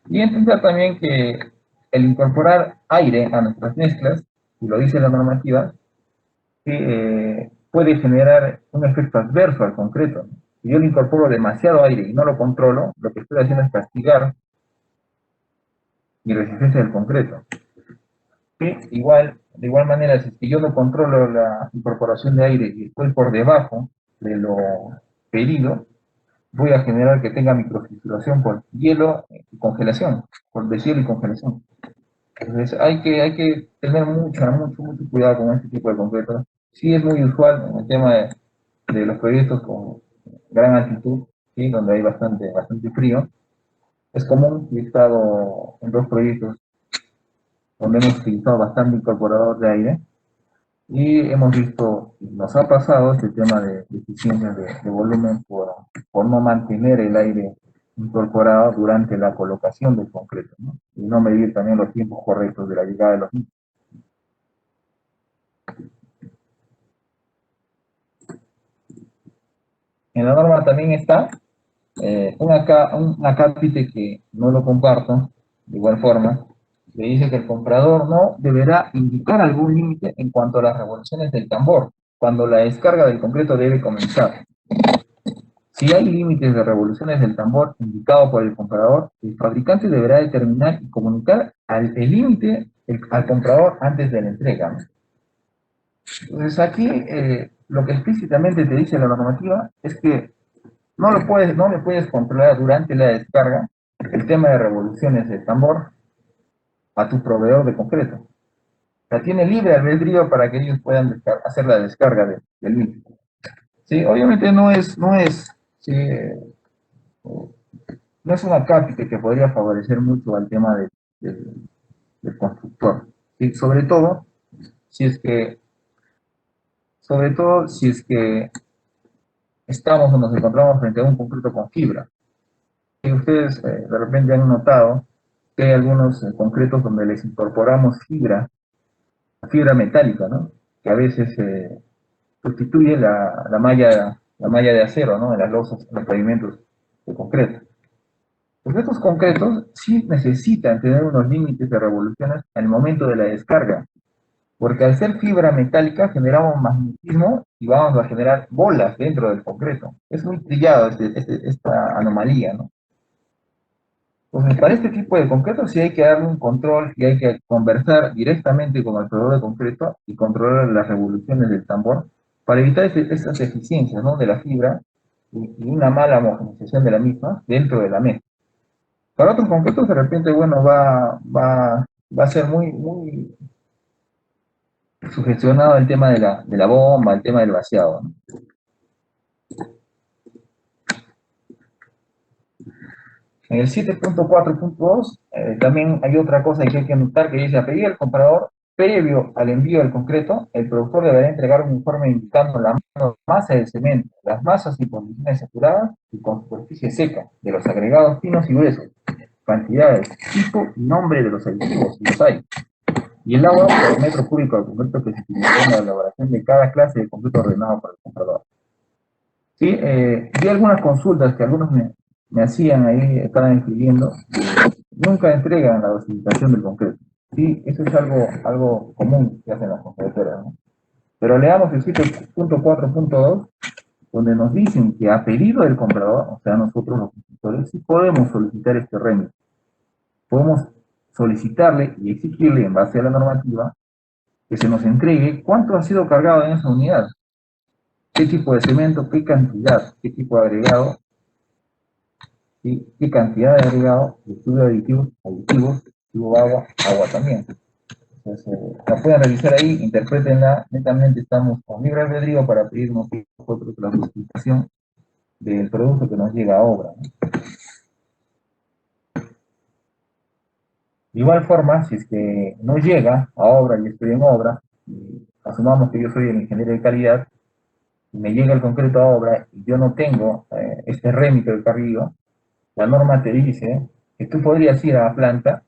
[SPEAKER 1] Y entender también que el incorporar aire a nuestras mezclas, y lo dice la normativa, puede generar un efecto adverso al concreto. Si yo le incorporo demasiado aire y no lo controlo, lo que estoy haciendo es castigar mi resistencia del concreto. De igual manera, si yo no controlo la incorporación de aire y estoy por debajo de lo pedido, voy a generar que tenga microfisuración por hielo y congelación, por deshielo y congelación. Entonces hay que tener mucho cuidado con este tipo de concretos. Sí es muy usual en el tema de los proyectos con gran altitud, ¿sí? Donde hay bastante frío. Es común, he estado en dos proyectos donde hemos utilizado bastante incorporador de aire y hemos visto, nos ha pasado este tema de deficiencias de volumen por no mantener el aire incorporado durante la colocación del concreto, ¿no? Y no medir también los tiempos correctos de la llegada de los mismos. En la norma también está un acápite que no lo comparto, de igual forma, le dice que el comprador no deberá indicar algún límite en cuanto a las revoluciones del tambor, cuando la descarga del concreto debe comenzar. Si hay límites de revoluciones del tambor indicado por el comprador, el fabricante deberá determinar y comunicar el límite al comprador antes de la entrega. Entonces aquí lo que explícitamente te dice la normativa es que no le puedes controlar durante la descarga el tema de revoluciones del tambor a tu proveedor de concreto. O sea, tiene libre albedrío para que ellos puedan hacer la descarga del mismo. Sí, obviamente sí, no es una cápita que podría favorecer mucho al tema del constructor. Y si es que, sobre todo si es que estamos o nos encontramos frente a un concreto con fibra. Y ustedes de repente han notado que hay algunos concretos donde les incorporamos fibra metálica, ¿no? Que a veces sustituye la malla de acero, ¿no? En las losas, en los pavimentos de concreto. Pues estos concretos sí necesitan tener unos límites de revoluciones al momento de la descarga, porque al ser fibra metálica generamos magnetismo y vamos a generar bolas dentro del concreto. Es muy trillado esta anomalía, ¿no? Entonces, para este tipo de concreto sí hay que darle un control y hay que conversar directamente con el proveedor de concreto y controlar las revoluciones del tambor para evitar esas deficiencias, ¿no? De la fibra y una mala homogenización de la misma dentro de la mezcla. Para otros concretos, de repente, bueno, va a ser muy sugestionado el tema de la bomba, el tema del vaciado, ¿no? En el 7.4.2 también hay otra cosa que hay que notar que dice, a pedir al comprador, previo al envío del concreto, el productor deberá entregar un informe indicando la masa del cemento, las masas y condiciones saturadas y con superficie seca de los agregados finos y gruesos, cantidades, tipo y nombre de los aditivos, si los hay, y el agua por metro cúbico de concreto que se utilizó en la elaboración de cada clase de concreto ordenado por el comprador. Sí, vi algunas consultas que algunos me hacían ahí, estaban escribiendo, nunca entregan la dosificación del concreto. Sí, eso es algo común que hacen las concreteras, ¿no? Pero leamos el 7.4.2, donde nos dicen que a pedido del comprador, o sea, nosotros los constructores, sí podemos solicitar este remito. Podemos solicitarle y exigirle, en base a la normativa, que se nos entregue cuánto ha sido cargado en esa unidad, qué tipo de cemento, qué cantidad, qué tipo de agregado, ¿sí? Qué cantidad de agregado, estudio de aditivos, agua también. Entonces, la pueden revisar ahí, interpretenla, netamente estamos con libre albedrío para pedirnos nosotros la justificación del producto que nos llega a obra, ¿no? De igual forma, si es que no llega a obra y estoy en obra, y asumamos que yo soy el ingeniero de calidad, y me llega el concreto a obra y yo no tengo este rémito de carrillo, la norma te dice que tú podrías ir a la planta,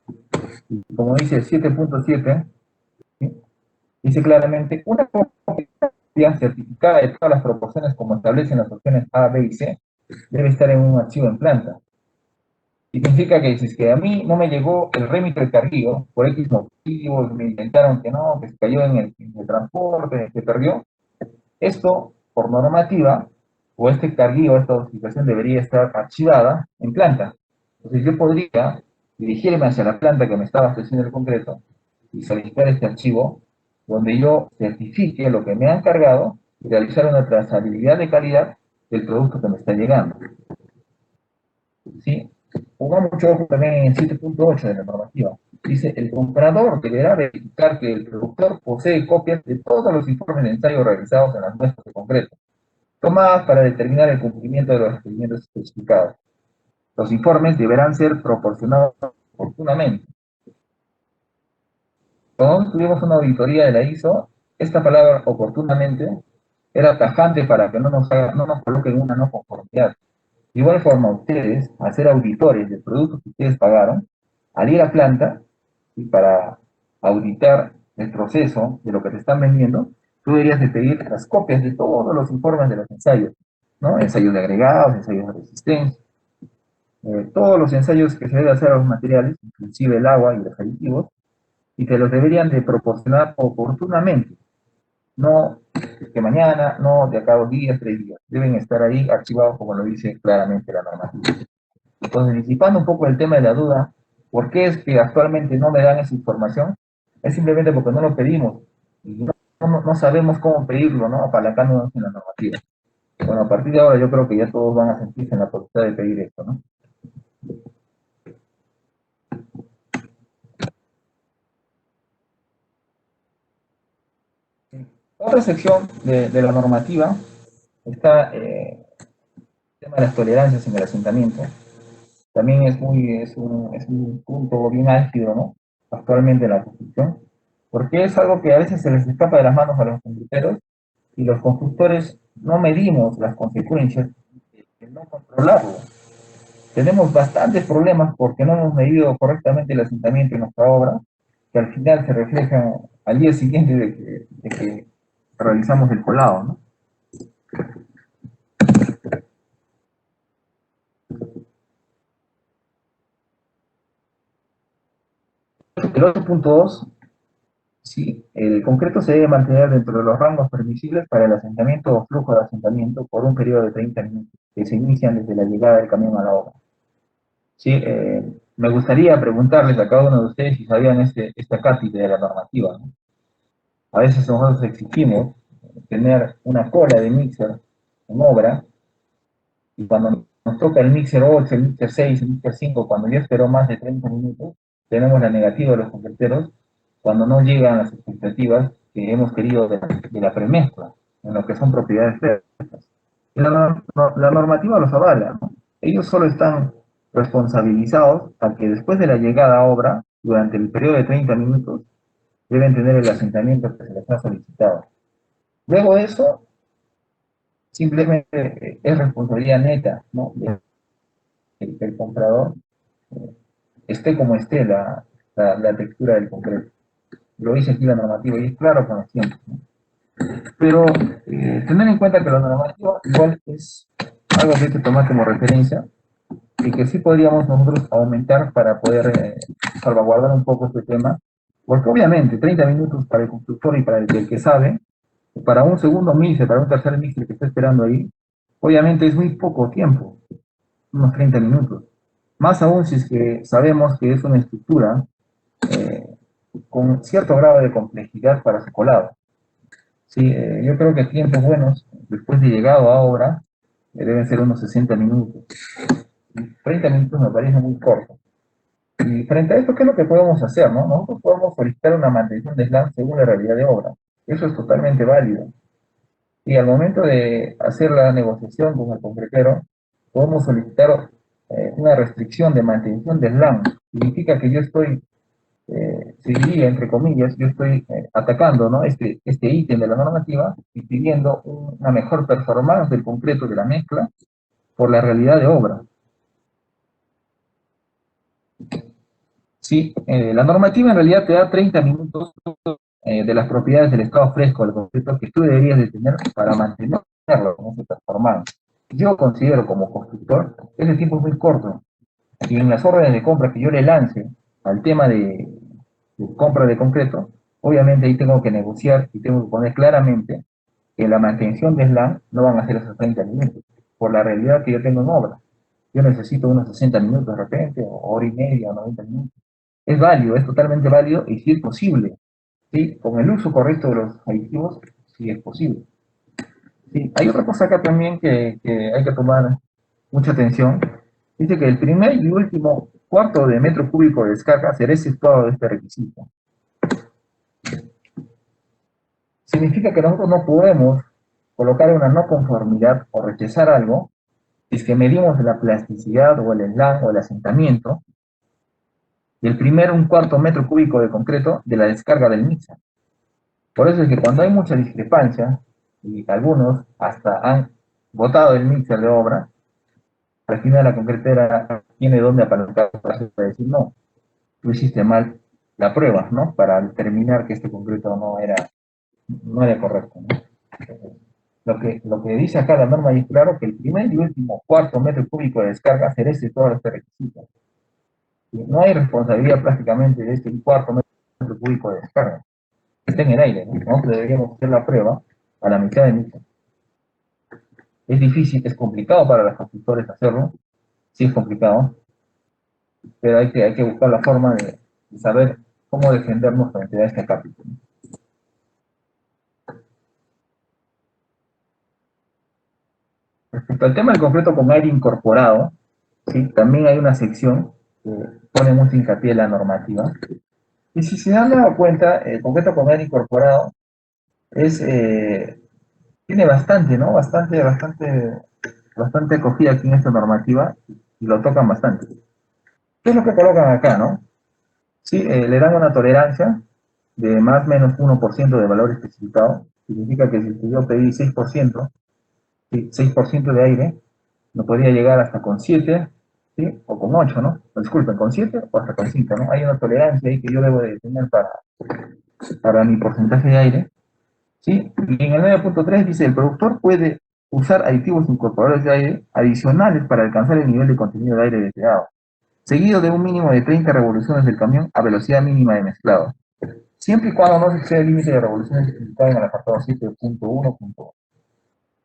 [SPEAKER 1] y como dice el 7.7, ¿sí? Dice claramente, una copia certificada de todas las proporciones como establecen las opciones A, B y C, debe estar en un archivo en planta. Significa que si es que a mí no me llegó el rémito de carguillo, por X motivos, me inventaron que no, que se cayó en el transporte, que perdió, esto, por normativa, o este carguillo, esta notificación debería estar archivada en planta. Entonces yo podría dirigirme hacia la planta que me estaba ofreciendo el concreto y solicitar este archivo donde yo certifique lo que me han cargado y realizar una trazabilidad de calidad del producto que me está llegando. ¿Sí? Ponga mucho ojo también en el 7.8 de la normativa. Dice, el comprador deberá verificar que el productor posee copias de todos los informes de ensayo realizados en las muestras de concreto, tomadas para determinar el cumplimiento de los requerimientos especificados. Los informes deberán ser proporcionados oportunamente. Cuando tuvimos una auditoría de la ISO, esta palabra oportunamente era tajante para que no nos coloquen una no conformidad. De igual forma, ustedes, al ser auditores del producto que ustedes pagaron, al ir a planta y para auditar el proceso de lo que te están vendiendo, tú deberías de pedir las copias de todos los informes de los ensayos, ¿no? Ensayos de agregados, ensayos de resistencia, todos los ensayos que se deben hacer a los materiales, inclusive el agua y los aditivos, y te los deberían de proporcionar oportunamente, no que mañana, no de acá a 2 días, 3 días, deben estar ahí archivados como lo dice claramente la normativa. Entonces, disipando un poco el tema de la duda, ¿por qué es que actualmente no me dan esa información? Es simplemente porque no lo pedimos y no sabemos cómo pedirlo, ¿no? Apalancándonos en la normativa. Bueno, a partir de ahora yo creo que ya todos van a sentirse en la potestad de pedir esto, ¿no? Otra sección de la normativa está el tema de las tolerancias en el asentamiento. También es un punto bien álgido, ¿no? Actualmente en la construcción, porque es algo que a veces se les escapa de las manos a los constructores y los constructores no medimos las consecuencias de no controlarlo. Tenemos bastantes problemas porque no hemos medido correctamente el asentamiento en nuestra obra, que al final se reflejan al día siguiente de que realizamos el colado, ¿no? El otro punto 2, sí, el concreto se debe mantener dentro de los rangos permisibles para el asentamiento o flujo de asentamiento por un periodo de 30 minutos, que se inician desde la llegada del camión a la obra. Sí, me gustaría preguntarles a cada uno de ustedes si sabían esta cápita de la normativa, ¿no? A veces nosotros exigimos tener una cola de mixer en obra y cuando nos toca el mixer 8, el mixer 6, el mixer 5, cuando ya esperó más de 30 minutos, tenemos la negativa de los converteros cuando no llegan las expectativas que hemos querido de la premezcla, en lo que son propiedades férreas. La normativa los avala, ¿no? Ellos solo están responsabilizados a que después de la llegada a obra, durante el periodo de 30 minutos, deben tener el asentamiento que se les ha solicitado. Luego de eso, simplemente es responsabilidad neta, ¿no? El comprador, esté como esté la textura del concreto. Lo dice aquí la normativa y es claro con los tiempos, ¿no? Pero tener en cuenta que la normativa igual es algo que hay que tomar como referencia y que sí podríamos nosotros aumentar para poder salvaguardar un poco este tema, porque obviamente 30 minutos para el constructor y para el que sabe, para un segundo mixer, para un tercer mixer que está esperando ahí, obviamente es muy poco tiempo, unos 30 minutos. Más aún si es que sabemos que es una estructura eh, con cierto grado de complejidad para su colado. Sí, yo creo que tiempos buenos, después de llegado a obra, deben ser unos 60 minutos. 30 minutos me parece muy corto. Y frente a esto, ¿qué es lo que podemos hacer, no? Nosotros podemos solicitar una mantención de SLAM según la realidad de obra. Eso es totalmente válido. Y al momento de hacer la negociación con el concretero, podemos solicitar una restricción de mantención de SLAM. Significa que yo estoy, se diría entre comillas, yo estoy atacando, ¿no? este ítem de la normativa y pidiendo una mejor performance del concreto de la mezcla por la realidad de obra. Sí, la normativa en realidad te da 30 minutos de las propiedades del estado fresco del concreto que tú deberías de tener para mantenerlo en ese performance. Yo considero como constructor ese tiempo es muy corto y en las órdenes de compra que yo le lance al tema de compra de concreto, obviamente ahí tengo que negociar y tengo que poner claramente que la mantención de SLAM no van a ser esos 30 minutos por la realidad que yo tengo en obra. Yo necesito unos 60 minutos de repente, o hora y media, o 90 minutos. Es válido, es totalmente válido y sí es posible. ¿Sí? Con el uso correcto de los aditivos, sí es posible. Sí. Hay otra cosa acá también que hay que tomar mucha atención. Dice que el primer y último cuarto de metro cúbico de descarga será exceptuado de este requisito. Significa que nosotros no podemos colocar una no conformidad o rechazar algo si es que medimos la plasticidad o el slam o el asentamiento del primer un cuarto metro cúbico de concreto de la descarga del mixer. Por eso es que cuando hay mucha discrepancia, y algunos hasta han botado el mixer de obra, al final la concretera tiene donde apalancar para decir, no, tú hiciste mal la prueba, ¿no? Para determinar que este concreto no era correcto, ¿no? Lo que dice acá la norma es claro que el primer y último cuarto metro cúbico de descarga será todo este requisito. No hay responsabilidad prácticamente de este cuarto metro cúbico de descarga. Está en el aire, ¿no? Nosotros deberíamos hacer la prueba a la mitad de mixer. Es difícil, es complicado para los constructores hacerlo, sí es complicado, pero hay que buscar la forma de saber cómo defendernos frente a este capítulo. ¿No? ¿No? Respecto al tema del concreto con aire incorporado, ¿sí? También hay una sección que pone mucho hincapié en la normativa. Y si se han dado cuenta, el concreto con aire incorporado es, tiene bastante, ¿no? Bastante acogida aquí en esta normativa y lo tocan bastante. ¿Qué es lo que colocan acá, no? Sí, le dan una tolerancia de más o menos 1% de valor especificado. Significa que si yo pedí 6%, ¿sí? 6% de aire, no podría llegar hasta con 7, ¿sí? O con 8, ¿no? Disculpen, con 7 o hasta con 5, ¿no? Hay una tolerancia ahí que yo debo de tener para mi porcentaje de aire, ¿sí? Y en el 9.3 dice, el productor puede usar aditivos incorporadores de aire adicionales para alcanzar el nivel de contenido de aire deseado, seguido de un mínimo de 30 revoluciones del camión a velocidad mínima de mezclado, siempre y cuando no se exceda el límite de revoluciones especificado en el apartado 7.1.1.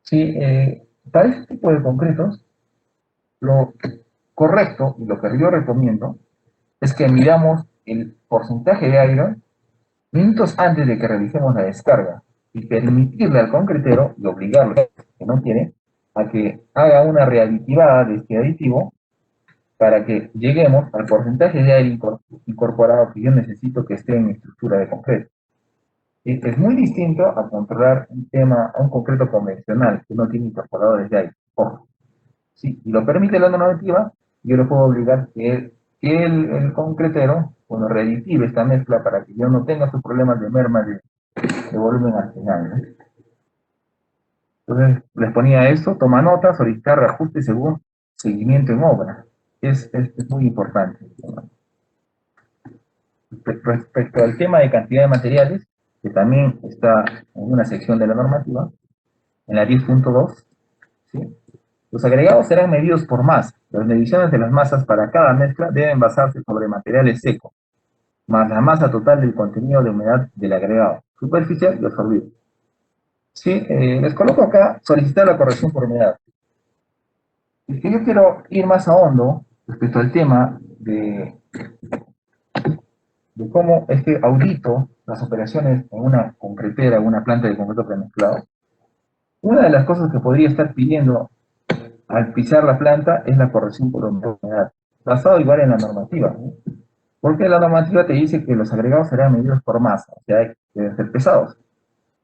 [SPEAKER 1] Sí, para este tipo de concretos, lo correcto y lo que yo recomiendo es que midamos el porcentaje de aire minutos antes de que realicemos la descarga y permitirle al concretero y obligarlo, que no quiere, a que haga una readitivada de este aditivo para que lleguemos al porcentaje de aire incorporado que yo necesito que esté en mi estructura de concreto. Es muy distinto a controlar un tema, a un concreto convencional que no tiene incorporadores de aire. Ojo, sí, y lo permite la normativa, yo le puedo obligar que el concretero, bueno, readitive esta mezcla para que yo no tenga sus problemas de merma de volumen al final, ¿no? Entonces, les ponía esto, toma nota, solicitar reajuste según seguimiento en obra. Es muy importante. Respecto al tema de cantidad de materiales, que también está en una sección de la normativa, en la 10.2, ¿sí? Los agregados serán medidos por masa. Las mediciones de las masas para cada mezcla deben basarse sobre materiales secos, más la masa total del contenido de humedad del agregado, superficial y absorbido. Sí, les coloco acá solicitar la corrección por humedad. Es que yo quiero ir más a hondo respecto al tema de cómo es que audito las operaciones en una concretera, en una planta de concreto premezclado. Una de las cosas que podría estar pidiendo al pisar la planta es la corrección por humedad, basado igual en la normativa, ¿no? Porque la normativa te dice que los agregados serán medidos por masa, o sea, deben ser pesados.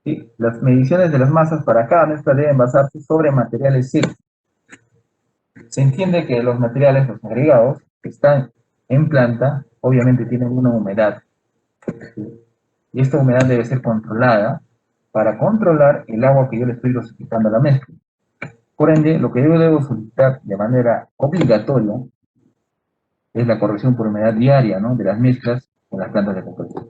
[SPEAKER 1] ¿Sí? Las mediciones de las masas para cada mezcla deben basarse sobre materiales secos. Se entiende que los materiales, los agregados, que están en planta, obviamente tienen una humedad. ¿Sí? Y esta humedad debe ser controlada para controlar el agua que yo le estoy dosificando a la mezcla. Por ende, lo que yo debo solicitar de manera obligatoria es la corrección por humedad diaria, ¿no?, de las mezclas en las plantas de concreto.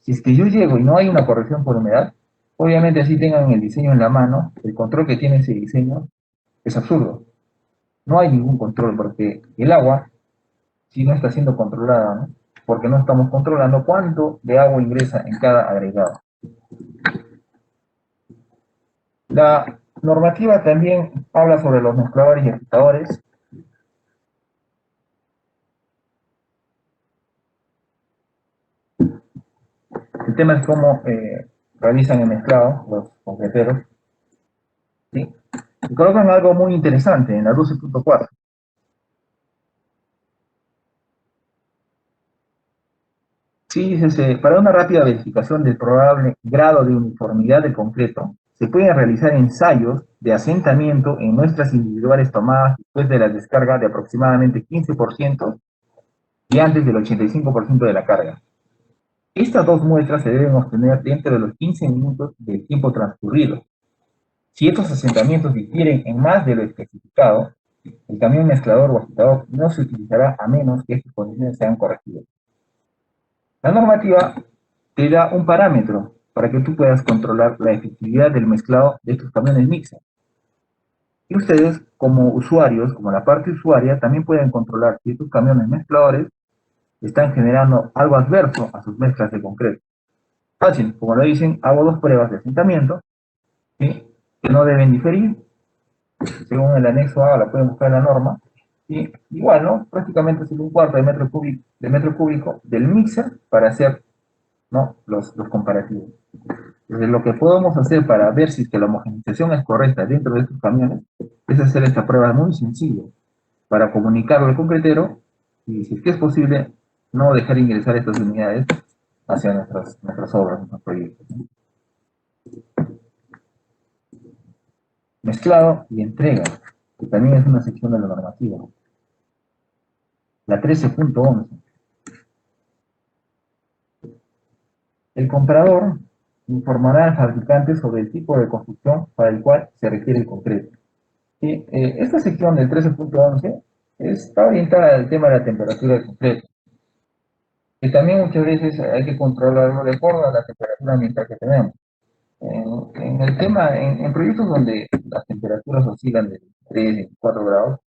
[SPEAKER 1] Si es que yo llego y no hay una corrección por humedad, obviamente así tengan el diseño en la mano, el control que tiene ese diseño es absurdo. No hay ningún control porque el agua, si no está siendo controlada, ¿no?, porque no estamos controlando cuánto de agua ingresa en cada agregado. La normativa también habla sobre los mezcladores y agitadores. El tema es cómo realizan el mezclado los concreteros, ¿sí? Y colocan algo muy interesante en la 12.4. Sí, dice, para una rápida verificación del probable grado de uniformidad del concreto, se pueden realizar ensayos de asentamiento en muestras individuales tomadas después de la descarga de aproximadamente 15% y antes del 85% de la carga. Estas dos muestras se deben obtener dentro de los 15 minutos del tiempo transcurrido. Si estos asentamientos difieren en más de lo especificado, el camión mezclador o agitador no se utilizará a menos que estas condiciones sean corregidas. La normativa te da un parámetro para que tú puedas controlar la efectividad del mezclado de estos camiones mixtos. Y ustedes, como usuarios, como la parte usuaria, también pueden controlar si estos camiones mezcladores están generando algo adverso a sus mezclas de concreto. Fácil, como lo dicen, hago dos pruebas de asentamiento, ¿sí?, que no deben diferir, según el anexo A, la pueden buscar en la norma, y igual, ¿no? Prácticamente es un cuarto de metro cúbico del mixer para hacer, ¿no?, los comparativos. Entonces, lo que podemos hacer para ver si es que la homogeneización es correcta dentro de estos camiones es hacer esta prueba muy sencilla para comunicarlo al concretero y, si es que es posible, no dejar ingresar estas unidades hacia nuestras obras, nuestros proyectos, ¿no? Mezclado y entrega, que también es una sección de la normativa. La 13.11. El comprador informará al fabricante sobre el tipo de construcción para el cual se requiere el concreto. Y, esta sección del 13.11 está orientada al tema de la temperatura del concreto, que también muchas veces hay que controlarlo de acuerdo a la temperatura ambiental que tenemos. En el tema, en proyectos donde las temperaturas oscilan de 3 a 4 grados,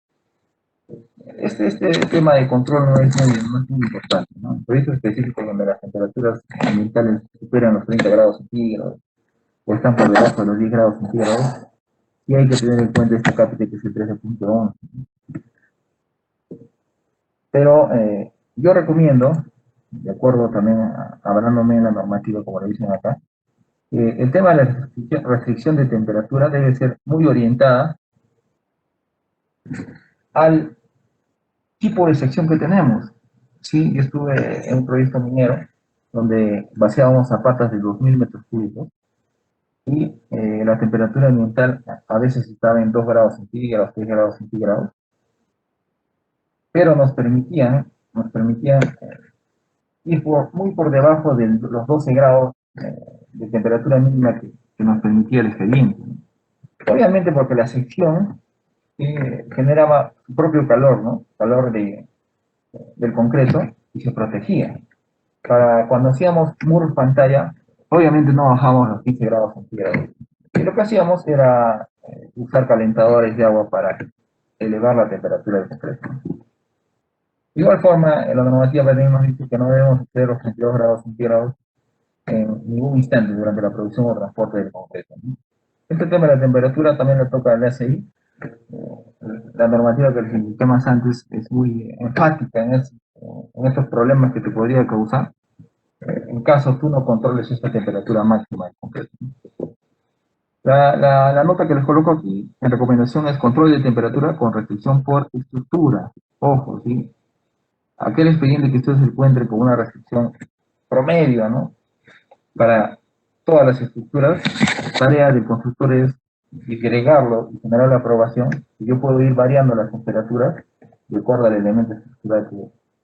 [SPEAKER 1] este tema de control no es muy importante, ¿no? En proyectos específicos donde las temperaturas ambientales superan los 30 grados centígrados o están por debajo de los 10 grados centígrados, sí hay que tener en cuenta este cápite que es el 13.11. Pero yo recomiendo, de acuerdo también hablándome en la normativa, como le dicen acá, el tema de la restricción de temperatura debe ser muy orientada al tipo de sección que tenemos. Sí, yo estuve en un proyecto minero donde vaciábamos zapatas de 2000 metros cúbicos y la temperatura ambiental a veces estaba en 2 grados centígrados, 3 grados centígrados, pero nos permitían ir muy por debajo de los 12 grados de temperatura mínima que nos permitía el expediente, ¿no? Obviamente porque la sección generaba su propio calor, ¿no? Calor del concreto y se protegía. Para cuando hacíamos muros pantalla, obviamente no bajábamos los 15 grados centígrados. Y lo que hacíamos era usar calentadores de agua para elevar la temperatura del concreto. De igual forma, en la normativa también nos dice que no debemos exceder los 32 grados centígrados en ningún instante durante la producción o transporte del concreto, ¿no? Este tema de la temperatura también le toca al ACI. La normativa que les indiqué más antes es muy enfática en estos problemas que te podría causar en caso tú no controles esta temperatura máxima del concreto. La nota que les coloco aquí en recomendación es control de temperatura con restricción por estructura. Ojo, ¿sí? Aquel expediente que usted se encuentre con una restricción promedio, ¿no? Para todas las estructuras, tarea del constructor es disgregarlo y generar la aprobación, y yo puedo ir variando las temperaturas de acuerdo al elemento estructural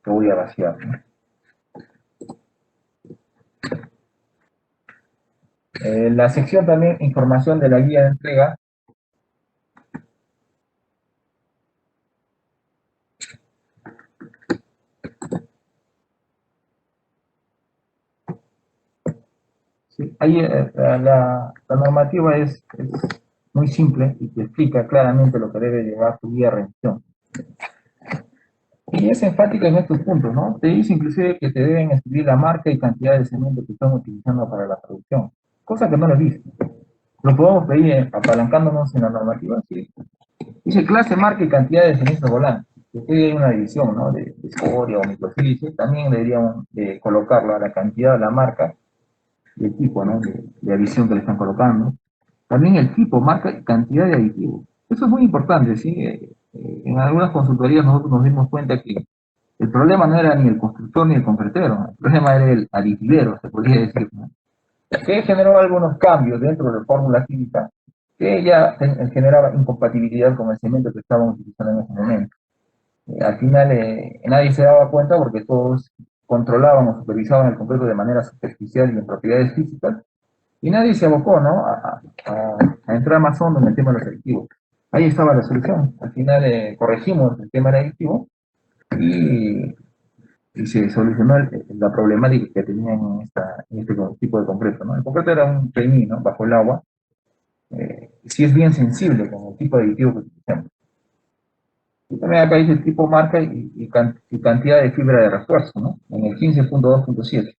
[SPEAKER 1] que voy a vaciar, ¿no? La sección también, información de la guía de entrega. Sí, ahí la normativa es muy simple y te explica claramente lo que debe llevar tu guía de revisión. Y es enfática en estos puntos, ¿no? Te dice inclusive que te deben escribir la marca y cantidad de cemento que están utilizando para la producción, cosa que no lo he visto. Lo podemos pedir apalancándonos en la normativa, sí. Dice clase, marca y cantidad de cemento volante. Si hay una división, ¿no? De escoria o microsilicio, también deberíamos colocarlo a la cantidad, la marca y el tipo, ¿no? De adición que le están colocando. También el tipo, marca y cantidad de aditivos. Eso es muy importante, ¿sí? En algunas consultorías nosotros nos dimos cuenta que el problema no era ni el constructor ni el concretero, el problema era el aditivero, se podría decir, ¿no? Que generó algunos cambios dentro de la fórmula química que ya generaba incompatibilidad con el cemento que estaban utilizando en ese momento. Al final nadie se daba cuenta porque todos controlaban o supervisaban el concreto de manera superficial y en propiedades físicas, y nadie se abocó, ¿no? A entrar más hondo en el tema de los aditivos. Ahí estaba la solución. Al final corregimos el tema del aditivo y, y se solucionó la problemática que tenían en este tipo de concreto, ¿no? El concreto era un trainee, ¿no? Bajo el agua. Sí es bien sensible con el tipo de aditivo que utilizamos. Y también acá dice tipo, marca y cantidad de fibra de refuerzo, ¿no? En el 15.2.7.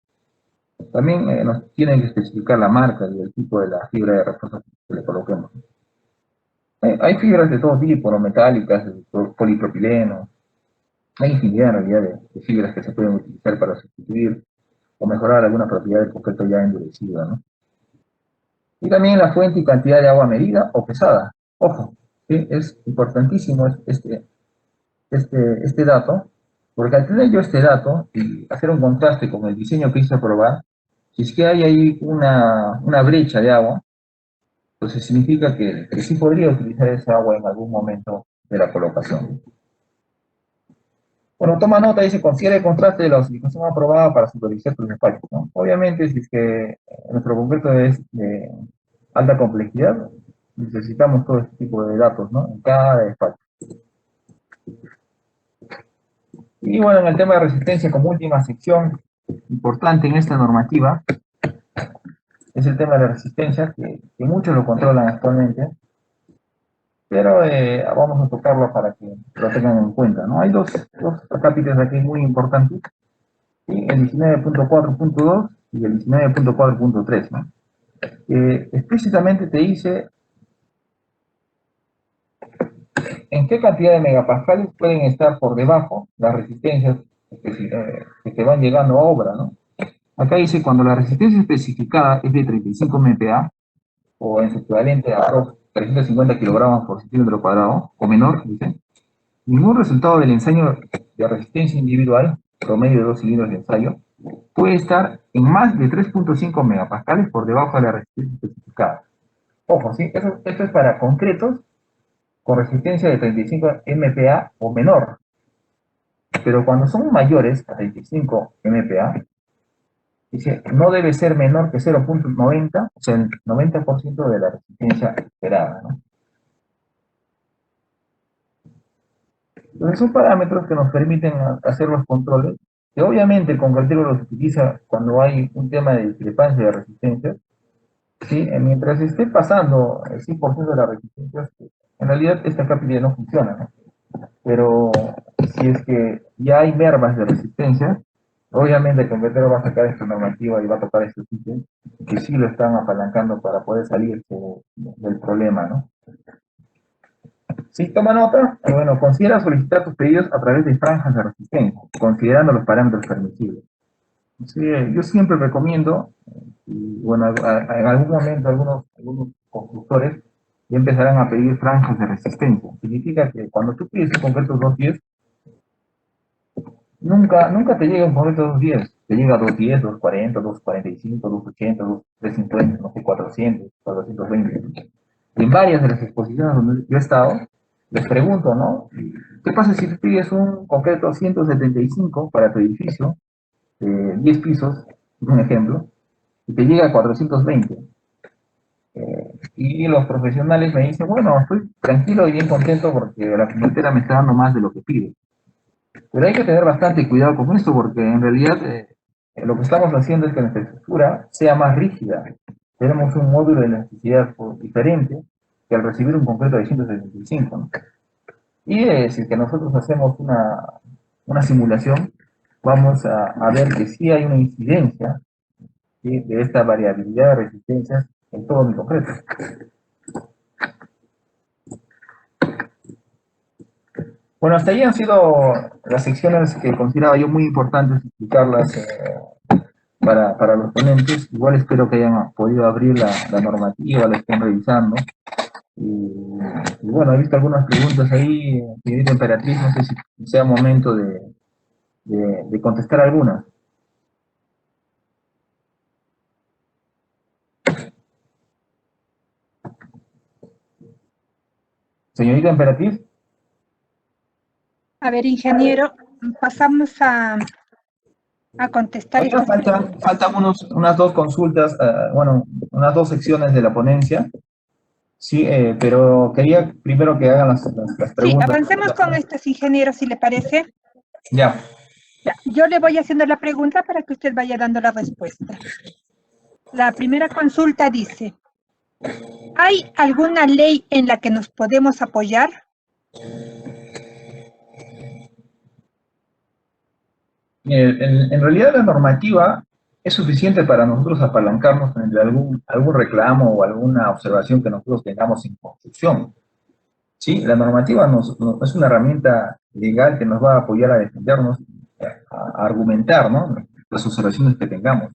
[SPEAKER 1] También nos tienen que especificar la marca y el tipo de la fibra de refuerzo que le coloquemos. Hay fibras de todo tipo, ¿no? Metálicas, polipropileno. Hay infinidad en realidad de fibras que se pueden utilizar para sustituir o mejorar alguna propiedad del concreto ya endurecido, ¿no? Y también la fuente y cantidad de agua medida o pesada. Ojo, ¿sí? Es importantísimo este dato, porque al tener yo este dato y hacer un contraste con el diseño que hice probar, si es que hay ahí una brecha de agua, entonces significa que sí podría utilizar esa agua en algún momento de la colocación. Bueno, toma nota, dice, considera el contraste de la osificación aprobada para supervisar tus despachos, ¿no? Obviamente, si es que nuestro concreto es de alta complejidad, necesitamos todo este tipo de datos, ¿no? En cada despacho. Y bueno, en el tema de resistencia, como última sección importante en esta normativa, es el tema de la resistencia, que muchos lo controlan actualmente, pero vamos a tocarlo para que lo tengan en cuenta, ¿no? Hay dos capítulos aquí muy importantes, ¿sí? El 19.4.2 y el 19.4.3, ¿no? Explícitamente te dice en qué cantidad de megapascales pueden estar por debajo las resistencias que te van llegando a obra, ¿no? Acá dice, cuando la resistencia especificada es de 35 MPa, o en su equivalente a 350 kilogramos por centímetro cuadrado, o menor, dice, ningún resultado del ensayo de resistencia individual, promedio de 2 cilindros de ensayo, puede estar en más de 3.5 megapascales por debajo de la resistencia especificada. Ojo, ¿sí? Esto es para concretos con resistencia de 35 MPa o menor. Pero cuando son mayores a 35 MPa, dice, no debe ser menor que 0.90, o sea, el 90% de la resistencia esperada, ¿no? Entonces son parámetros que nos permiten hacer los controles, que obviamente el concretero los utiliza cuando hay un tema de discrepancia de resistencia, ¿sí? Mientras esté pasando el 100% de la resistencia, en realidad esta cápita no funciona, ¿no? Pero si es que ya hay mermas de resistencia, obviamente el convertidor va a sacar esta normativa y va a tocar estos ítems que sí lo están apalancando para poder salir del problema, ¿no? Sí, toma nota. Bueno, considera solicitar tus pedidos a través de franjas de resistencia, considerando los parámetros permisibles. Sí, yo siempre recomiendo, y bueno, en algún momento algunos constructores ya empezarán a pedir franjas de resistencia. Significa que cuando tú pides un concreto 210, nunca te llega un concreto 210, te llega 210, 240, 245, 280, 350, no sé, 400, 420. Y en varias de las exposiciones donde yo he estado, les pregunto, ¿no? ¿Qué pasa si tú pides un concreto 175 para tu edificio, 10 pisos, un ejemplo, y te llega a 420? Y los profesionales me dicen, bueno, estoy tranquilo y bien contento porque la clientela me está dando más de lo que pide. Pero hay que tener bastante cuidado con esto porque en realidad lo que estamos haciendo es que nuestra estructura sea más rígida. Tenemos un módulo de elasticidad diferente que al recibir un concreto de 175, ¿no? Y si es que nosotros hacemos una simulación, vamos a ver que sí hay una incidencia, ¿sí?, de esta variabilidad de resistencias en todo mi concreto. Bueno, hasta ahí han sido las secciones que consideraba yo muy importantes explicarlas para los ponentes. Igual espero que hayan podido abrir la normativa, la estén revisando. Y bueno, he visto algunas preguntas ahí, señorita Emperatriz, no sé si sea momento de contestar algunas. Señorita Emperatriz.
[SPEAKER 2] A ver, ingeniero, pasamos a contestar
[SPEAKER 1] Todavía faltan unas dos consultas, bueno, unas dos secciones de la ponencia. Sí, pero quería primero que hagan las
[SPEAKER 2] Sí,
[SPEAKER 1] preguntas.
[SPEAKER 2] avancemos con estas, ingeniero, si le parece.
[SPEAKER 1] Ya.
[SPEAKER 2] Ya, yo le voy haciendo la pregunta para que usted vaya dando la respuesta. La primera consulta dice, ¿hay alguna ley en la que nos podemos apoyar?
[SPEAKER 1] En realidad la normativa es suficiente para nosotros apalancarnos entre algún reclamo o alguna observación que nosotros tengamos en construcción. Sí, la normativa es una herramienta legal que nos va a apoyar a defendernos, a argumentar, ¿no?, las observaciones que tengamos.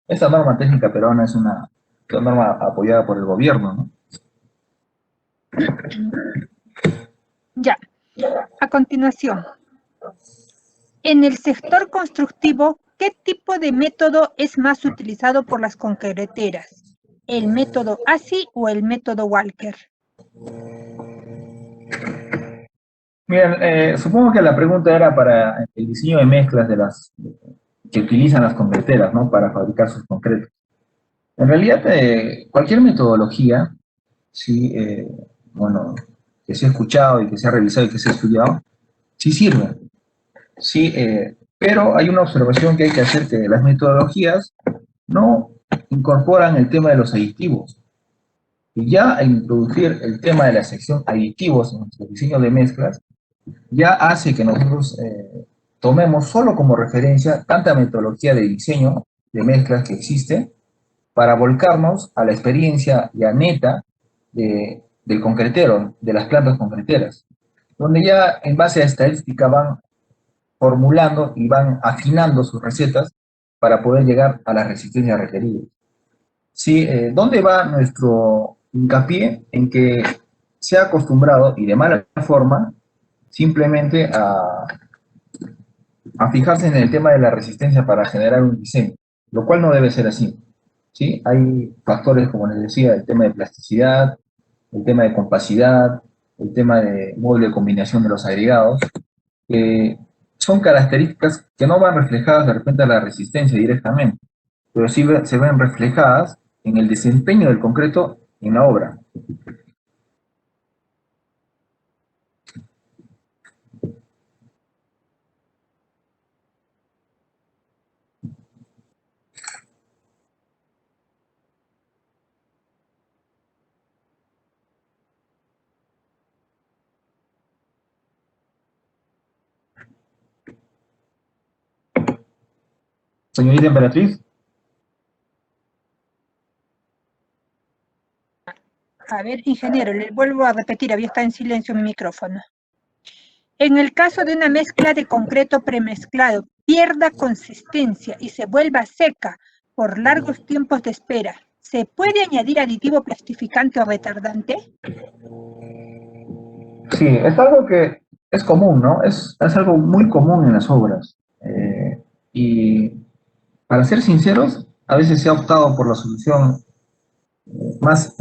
[SPEAKER 1] Esta norma técnica peruana es una norma apoyada por el gobierno, ¿no?
[SPEAKER 2] Ya. A continuación, en el sector constructivo, ¿qué tipo de método es más utilizado por las concreteras? ¿El método ASI o el método Walker?
[SPEAKER 1] Miren, supongo que la pregunta era para el diseño de mezclas de las que utilizan las concreteras, ¿no? Para fabricar sus concretos. En realidad, cualquier metodología, sí, bueno, que se ha escuchado y que se ha revisado y que se ha estudiado, sí sirve, sí, pero hay una observación que hay que hacer, que las metodologías no incorporan el tema de los aditivos. Y ya al introducir el tema de la sección aditivos en nuestro diseño de mezclas, ya hace que nosotros tomemos solo como referencia tanta metodología de diseño de mezclas que existe para volcarnos a la experiencia ya neta del concretero, de las plantas concreteras, donde ya en base a estadística van formulando y van afinando sus recetas para poder llegar a la resistencia requerida. Sí, ¿dónde va nuestro hincapié? En que se ha acostumbrado, y de mala forma, simplemente a fijarse en el tema de la resistencia para generar un diseño, lo cual no debe ser así. ¿Sí? Hay factores, como les decía, el tema de plasticidad, el tema de compacidad, el tema de modo de combinación de los agregados, que son características que no van reflejadas de repente a la resistencia directamente, pero sí se ven reflejadas en el desempeño del concreto en la obra. Señorita Emperatriz.
[SPEAKER 2] A ver, ingeniero, le vuelvo a repetir, había estado en silencio mi micrófono. En el caso de una mezcla de concreto premezclado, pierda consistencia y se vuelva seca por largos tiempos de espera, ¿se puede añadir aditivo plastificante o retardante?
[SPEAKER 1] Sí, es algo que es común, ¿no? Es algo muy común en las obras. Y para ser sinceros, a veces se ha optado por la solución más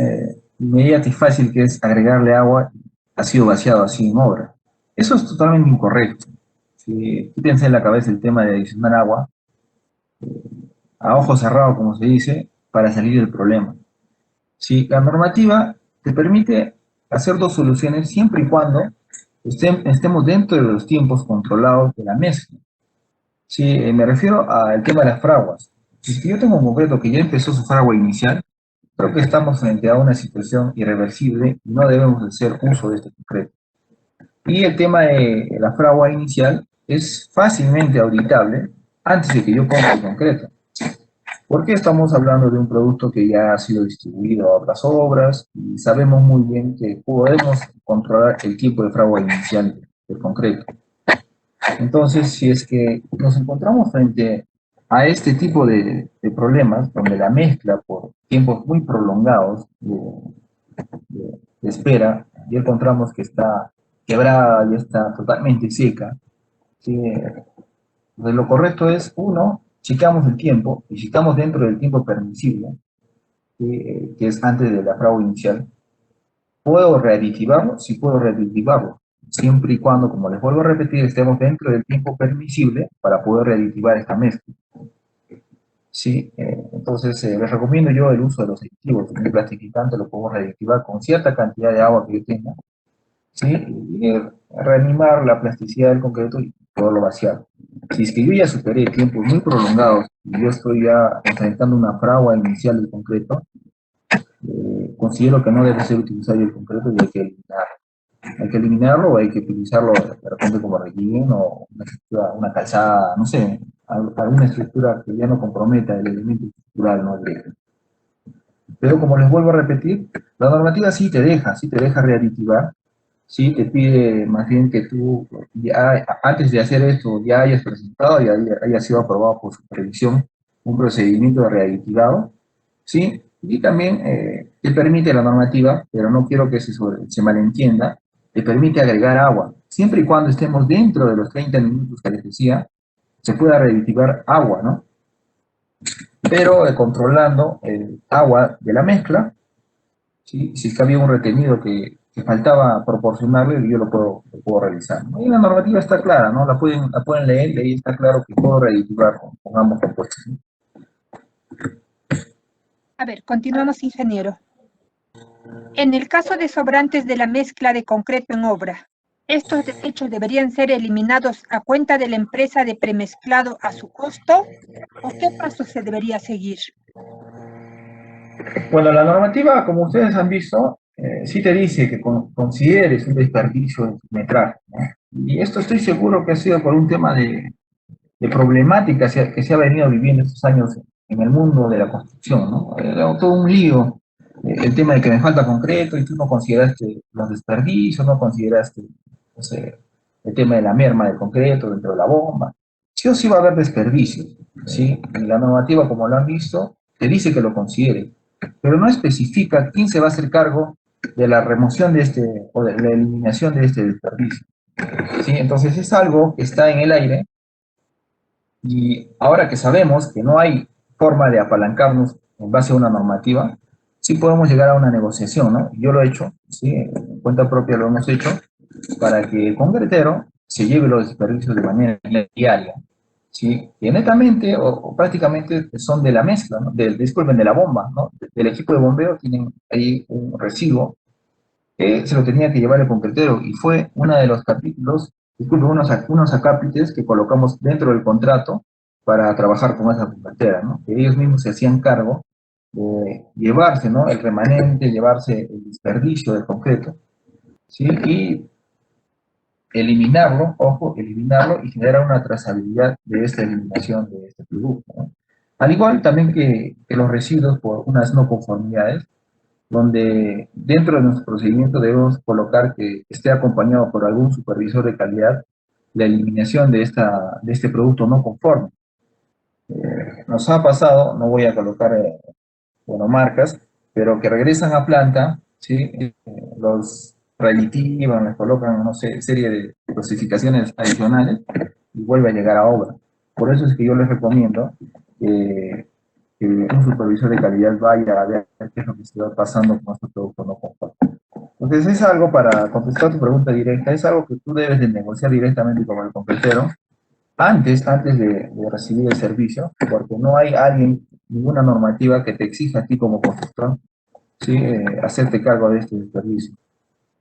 [SPEAKER 1] inmediata y fácil, que es agregarle agua ha sido vaciado así en obra. Eso es totalmente incorrecto. Si tú tienes en la cabeza el tema de adicionar agua, a ojo cerrado, como se dice, para salir del problema. Si la normativa te permite hacer dos soluciones siempre y cuando estemos dentro de los tiempos controlados de la mezcla. Sí, me refiero al tema de las fraguas. Si yo tengo un concreto que ya empezó su fragua inicial, creo que estamos frente a una situación irreversible y no debemos hacer uso de este concreto. Y el tema de la fragua inicial es fácilmente auditable antes de que yo compre el concreto. Porque estamos hablando de un producto que ya ha sido distribuido a otras obras y sabemos muy bien que podemos controlar el tipo de fragua inicial del concreto. Entonces, si es que nos encontramos frente a este tipo de problemas, donde la mezcla por tiempos muy prolongados de espera, y encontramos que está quebrada, ya está totalmente seca, ¿sí? Pues lo correcto es, uno, checamos el tiempo, y si estamos dentro del tiempo permisible, ¿sí? Que es antes de la fragua inicial, ¿puedo readitivarlo? Sí puedo readitivarlo, siempre y cuando, como les vuelvo a repetir, estemos dentro del tiempo permisible para poder readitivar esta mezcla. Sí, entonces les recomiendo yo el uso de los aditivos. Un plastificante lo puedo readitivar con cierta cantidad de agua que yo tenga, ¿sí? Y reanimar la plasticidad del concreto y poderlo vaciar. Si es que yo ya superé tiempos muy prolongados y yo estoy ya enfrentando una fragua inicial del concreto, considero que no debe ser utilizado el concreto y hay que eliminarlo. Hay que eliminarlo o hay que utilizarlo de repente como relleno, una calzada, no sé, alguna estructura que ya no comprometa el elemento estructural, ¿no? Pero como les vuelvo a repetir, la normativa sí te deja readitivar, sí te pide más bien que tú ya, antes de hacer esto, ya hayas presentado y haya sido aprobado por supervisión un procedimiento de readitivado, ¿sí? Y también te permite la normativa, pero no quiero que se malentienda, te permite agregar agua. Siempre y cuando estemos dentro de los 30 minutos que les decía, se pueda reactivar agua, ¿no? Pero controlando el agua de la mezcla, ¿sí? Si es que había un retenido que faltaba proporcionarle, yo lo puedo realizar, ¿no? Y la normativa está clara, ¿no? La pueden leer y ahí está claro que puedo reactivar con ambos compuestos, ¿no?
[SPEAKER 2] A ver, continuamos, ingeniero. En el caso de sobrantes de la mezcla de concreto en obra, ¿estos desechos deberían ser eliminados a cuenta de la empresa de premezclado a su costo? ¿O qué pasos se debería seguir?
[SPEAKER 1] Bueno, la normativa, como ustedes han visto, sí te dice que consideres un desperdicio en tu metraje, ¿no? Y esto estoy seguro que ha sido por un tema de problemática que se ha venido viviendo estos años en el mundo de la construcción, ¿no? Todo un lío, el tema de que me falta concreto y tú no consideraste los desperdicios, no consideraste, no sé, el tema de la merma del concreto dentro de la bomba. Sí o sí va a haber desperdicios, ¿sí? Y la normativa, como lo han visto, te dice que lo considere, pero no especifica quién se va a hacer cargo de la remoción de este, o de la eliminación de este desperdicio, ¿sí? Entonces es algo que está en el aire y ahora que sabemos que no hay forma de apalancarnos en base a una normativa, sí podemos llegar a una negociación, ¿no? Yo lo he hecho, ¿sí? En cuenta propia lo hemos hecho, para que el concretero se lleve los desperdicios de manera diaria, ¿sí? Que netamente o prácticamente son de la mezcla, ¿no? Disculpen, de la bomba, ¿no? Del equipo de bombeo tienen ahí un residuo que se lo tenía que llevar el concretero y fue uno de los capítulos, disculpen, unos acápites que colocamos dentro del contrato para trabajar con esa concretera, ¿no? Que ellos mismos se hacían cargo de llevarse, ¿no? El remanente, llevarse el desperdicio del concreto, ¿sí? Y eliminarlo, ojo, eliminarlo y generar una trazabilidad de esta eliminación de este producto, ¿no? Al igual también que los residuos por unas no conformidades, donde dentro de nuestro procedimiento debemos colocar que esté acompañado por algún supervisor de calidad la eliminación de este producto no conforme. Nos ha pasado, no voy a colocar bueno, marcas, pero que regresan a planta, ¿sí? Los relitivan, les colocan, no sé, serie de clasificaciones adicionales y vuelve a llegar a obra. Por eso es que yo les recomiendo que un supervisor de calidad vaya a ver qué es lo que se va pasando con este producto no conforme. Entonces es algo, para contestar tu pregunta directa, es algo que tú debes de negociar directamente con el competidor antes de recibir el servicio, porque no hay alguien, ninguna normativa que te exija a ti como constructor, ¿sí? Hacerte cargo de este servicio.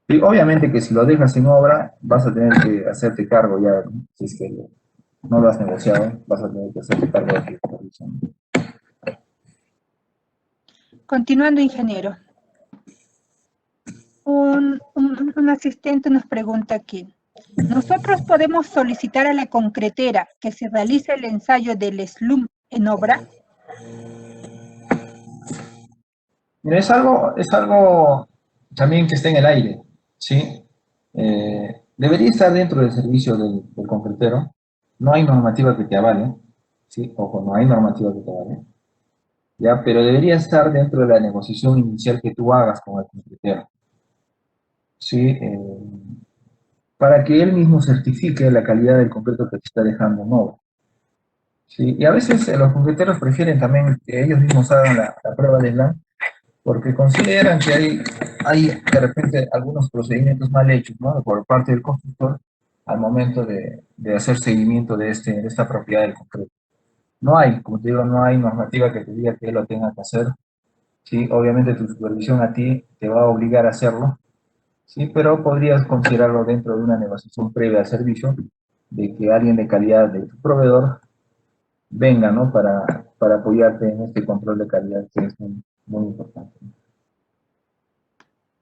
[SPEAKER 1] Y obviamente que si lo dejas en obra, vas a tener que hacerte cargo ya, ¿no? Si es que no lo has negociado, vas a tener que hacerte cargo de este servicio, ¿no?
[SPEAKER 2] Continuando, ingeniero. Un asistente nos pregunta aquí. ¿Nosotros podemos solicitar a la concretera que se realice el ensayo del slump en obra?
[SPEAKER 1] Mira, es algo también que está en el aire, ¿sí? Debería estar dentro del servicio del concretero. No hay normativa que te avale, ¿sí? Ojo, no hay normativa que te avale, ¿ya? Pero debería estar dentro de la negociación inicial que tú hagas con el concretero, ¿sí? Para que él mismo certifique la calidad del concreto que te está dejando en obra, ¿sí? Y a veces los concreteros prefieren también que ellos mismos hagan la prueba de SLAM porque consideran que hay de repente algunos procedimientos mal hechos, ¿no? Por parte del constructor al momento de hacer seguimiento de esta propiedad del concreto. No hay, como te digo, no hay normativa que te diga que él lo tenga que hacer, ¿sí? Obviamente tu supervisión a ti te va a obligar a hacerlo, ¿sí? Pero podrías considerarlo dentro de una negociación previa al servicio, de que alguien de calidad de tu proveedor venga, ¿no? Para apoyarte en este control de calidad que es muy, muy importante.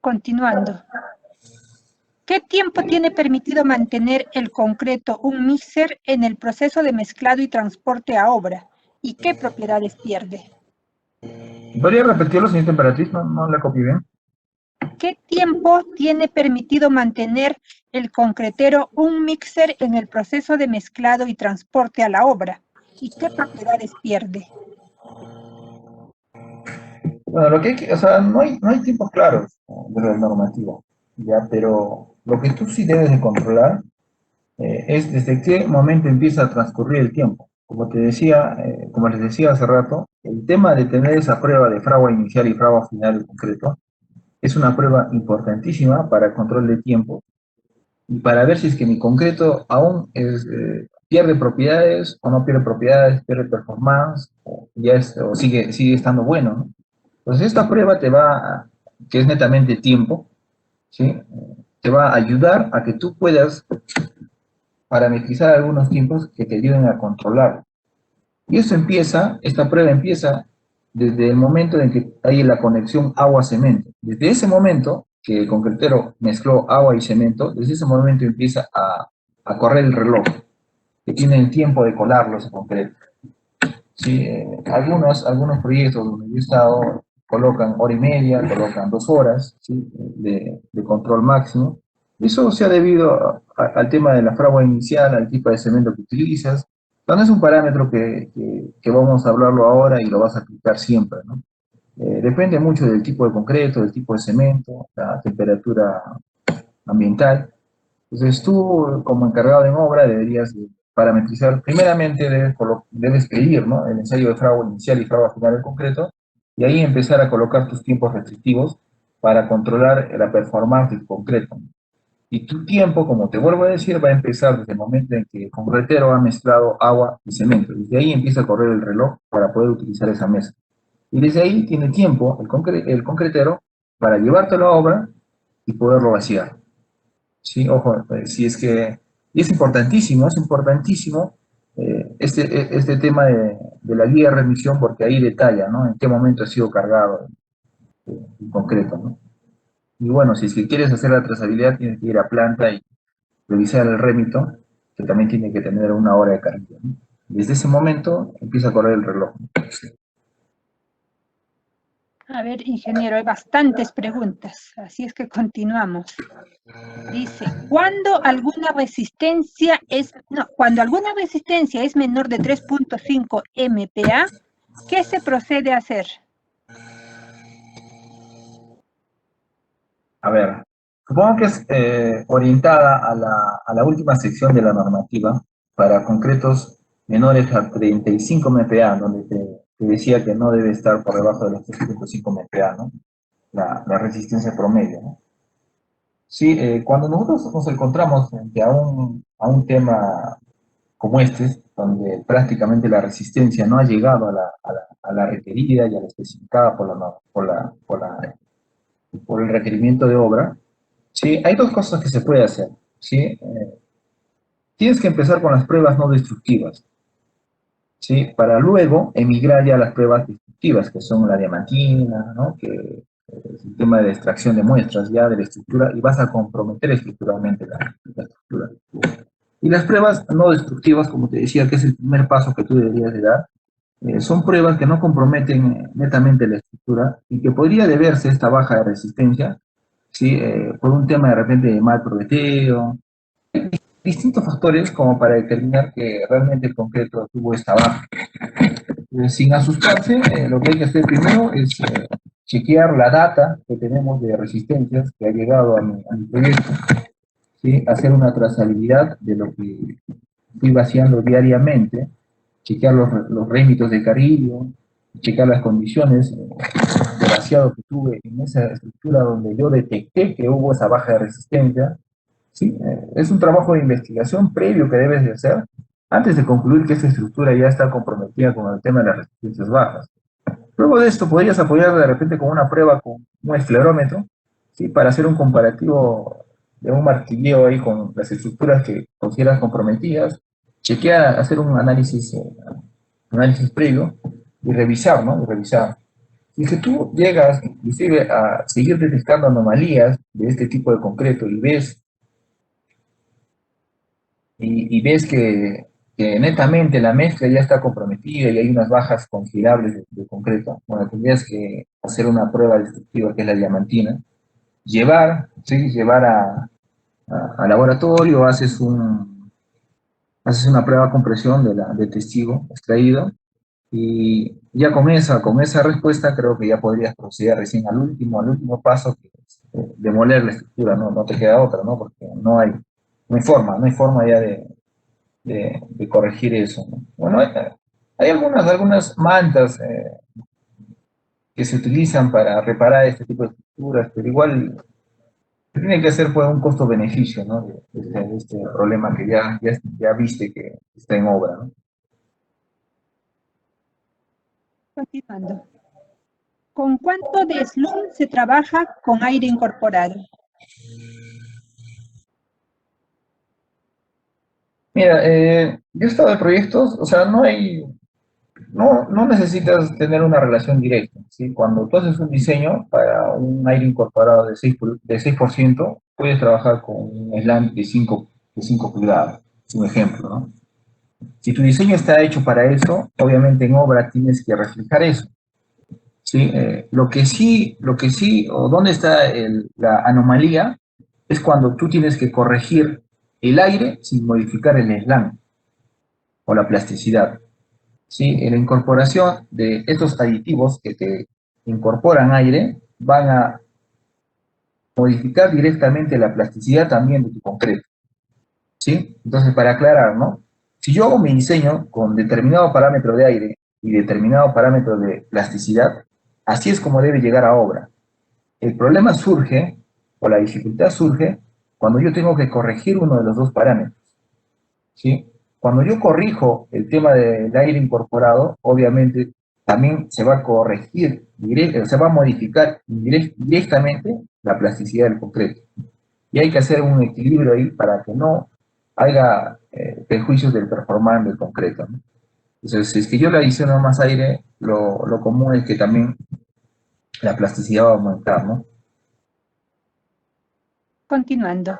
[SPEAKER 2] Continuando. ¿Qué tiempo tiene permitido mantener el concreto un mixer en el proceso de mezclado y transporte a obra? ¿Y qué propiedades pierde?
[SPEAKER 1] ¿Podría repetirlo, señorita Emperatriz? No la copié bien.
[SPEAKER 2] ¿Qué tiempo tiene permitido mantener el concretero un mixer en el proceso de mezclado y transporte a la obra? ¿Y qué propiedades pierde?
[SPEAKER 1] Bueno, lo que hay que, o sea, no hay tiempos claros de la normativa, ya, pero lo que tú sí debes de controlar es desde qué momento empieza a transcurrir el tiempo. Como te decía, como les decía hace rato, el tema de tener esa prueba de fragua inicial y fragua final en concreto es una prueba importantísima para el control de tiempo y para ver si es que mi concreto aún pierde propiedades o no pierde propiedades, pierde performance, o sigue estando bueno, ¿no? Entonces esta prueba que es netamente tiempo, ¿sí? Te va a ayudar a que tú puedas parametrizar algunos tiempos que te ayuden a controlar. Y esta prueba empieza desde el momento en que hay la conexión agua-cemento. Desde ese momento que el concretero mezcló agua y cemento, desde ese momento empieza a correr el reloj, que tiene el tiempo de colarlo ese concreto. Sí, algunos proyectos donde yo he estado colocan hora y media, colocan 2 horas, ¿sí? de control máximo. Eso se ha debido al tema de la fragua inicial, al tipo de cemento que utilizas. No es un parámetro que vamos a hablarlo ahora y lo vas a aplicar siempre, ¿no? Depende mucho del tipo de concreto, del tipo de cemento, la temperatura ambiental. Entonces tú, como encargado en obra, deberías parametrizar, primeramente debes pedir, ¿no? El ensayo de fragua inicial y fragua final del concreto, y ahí empezar a colocar tus tiempos restrictivos para controlar la performance del concreto. Y tu tiempo, como te vuelvo a decir, va a empezar desde el momento en que el concretero ha mezclado agua y cemento. Desde ahí empieza a correr el reloj para poder utilizar esa mezcla. Y desde ahí tiene tiempo el concretero para llevártelo a obra y poderlo vaciar. Sí, ojo, si es que, y es importantísimo este tema de la guía de remisión porque ahí detalla, ¿no? En qué momento ha sido cargado en concreto, ¿no? Y bueno, si es que quieres hacer la trazabilidad, tienes que ir a planta y revisar el remito, que también tiene que tener una hora de carga, ¿no? Desde ese momento empieza a correr el reloj, ¿no?
[SPEAKER 2] A ver, ingeniero, hay bastantes preguntas, así es que continuamos. Dice, cuando alguna resistencia es menor de 3.5 MPa, ¿qué se procede a hacer?
[SPEAKER 1] A ver, supongo que es orientada a la última sección de la normativa para concretos menores a 35 MPa, donde te decía que no debe estar por debajo de los 3.5 MPa, ¿no? La resistencia promedio, ¿no? Sí, cuando nosotros nos encontramos frente a un tema como este, donde prácticamente la resistencia no ha llegado a la requerida y a la especificada por el requerimiento de obra, sí, hay dos cosas que se puede hacer, ¿sí? Tienes que empezar con las pruebas no destructivas, ¿sí? Para luego emigrar ya a las pruebas destructivas, que son la diamantina, ¿no? Que es el tema de la extracción de muestras ya de la estructura y vas a comprometer estructuralmente la estructura. Y las pruebas no destructivas, como te decía, que es el primer paso que tú deberías de dar, son pruebas que no comprometen netamente la estructura y que podría deberse esta baja de resistencia, ¿sí? Por un tema de repente de mal prometeo, distintos factores como para determinar que realmente el concreto tuvo esta baja. Sin asustarse, lo que hay que hacer primero es chequear la data que tenemos de resistencias que ha llegado a mi proyecto, ¿sí? Hacer una trazabilidad de lo que fui vaciando diariamente, chequear los rémitos de carrillo, checar las condiciones de vaciado que tuve en esa estructura donde yo detecté que hubo esa baja de resistencia. ¿Sí? Es un trabajo de investigación previo que debes de hacer antes de concluir que esta estructura ya está comprometida con el tema de las resistencias bajas. Luego de esto podrías apoyar de repente con una prueba con un esclerómetro, ¿sí? Para hacer un comparativo de un martilleo ahí con las estructuras que consideras comprometidas, chequear, hacer un análisis previo y revisar, ¿no? Y revisar. Y si tú llegas inclusive a seguir detectando anomalías de este tipo de concreto y ves que netamente la mezcla ya está comprometida y hay unas bajas considerables de concreto, bueno, tendrías que hacer una prueba destructiva que es la diamantina, ¿sí? Llevar a laboratorio, haces una prueba con presión de testigo extraído Y ya con esa respuesta creo que ya podrías proceder recién al último paso, que es demoler la estructura, ¿no? No te queda otra, ¿no? Porque no hay forma ya de corregir eso, ¿no? Bueno, hay algunas mantas que se utilizan para reparar este tipo de estructuras, pero igual tiene que ser pues un costo-beneficio, ¿no? De este problema que ya viste que está en obra, ¿no?
[SPEAKER 2] Continuando. ¿Con cuánto de slum se trabaja con aire incorporado?
[SPEAKER 1] Mira, yo he estado de proyectos, o sea, no necesitas tener una relación directa, ¿sí? Cuando tú haces un diseño para un aire incorporado de 6%, puedes trabajar con un slant de 5 pulgadas, es un ejemplo, ¿no? Si tu diseño está hecho para eso, obviamente en obra tienes que reflejar eso, ¿sí? Lo que sí, o dónde está la anomalía, es cuando tú tienes que corregir el aire sin modificar el slant o la plasticidad. ¿Sí? La incorporación de estos aditivos que te incorporan aire van a modificar directamente la plasticidad también de tu concreto. ¿Sí? Entonces, para aclarar, ¿no? Si yo hago mi diseño con determinado parámetro de aire y determinado parámetro de plasticidad, así es como debe llegar a obra. El problema surge, o la dificultad surge, cuando yo tengo que corregir uno de los dos parámetros. ¿Sí? Cuando yo corrijo el tema del aire incorporado, obviamente también se va a corregir, se va a modificar directamente la plasticidad del concreto. Y hay que hacer un equilibrio ahí para que no haya perjuicios del performance del concreto, ¿no? Entonces, si es que yo le adiciono más aire, lo común es que también la plasticidad va a aumentar, ¿no?
[SPEAKER 2] Continuando.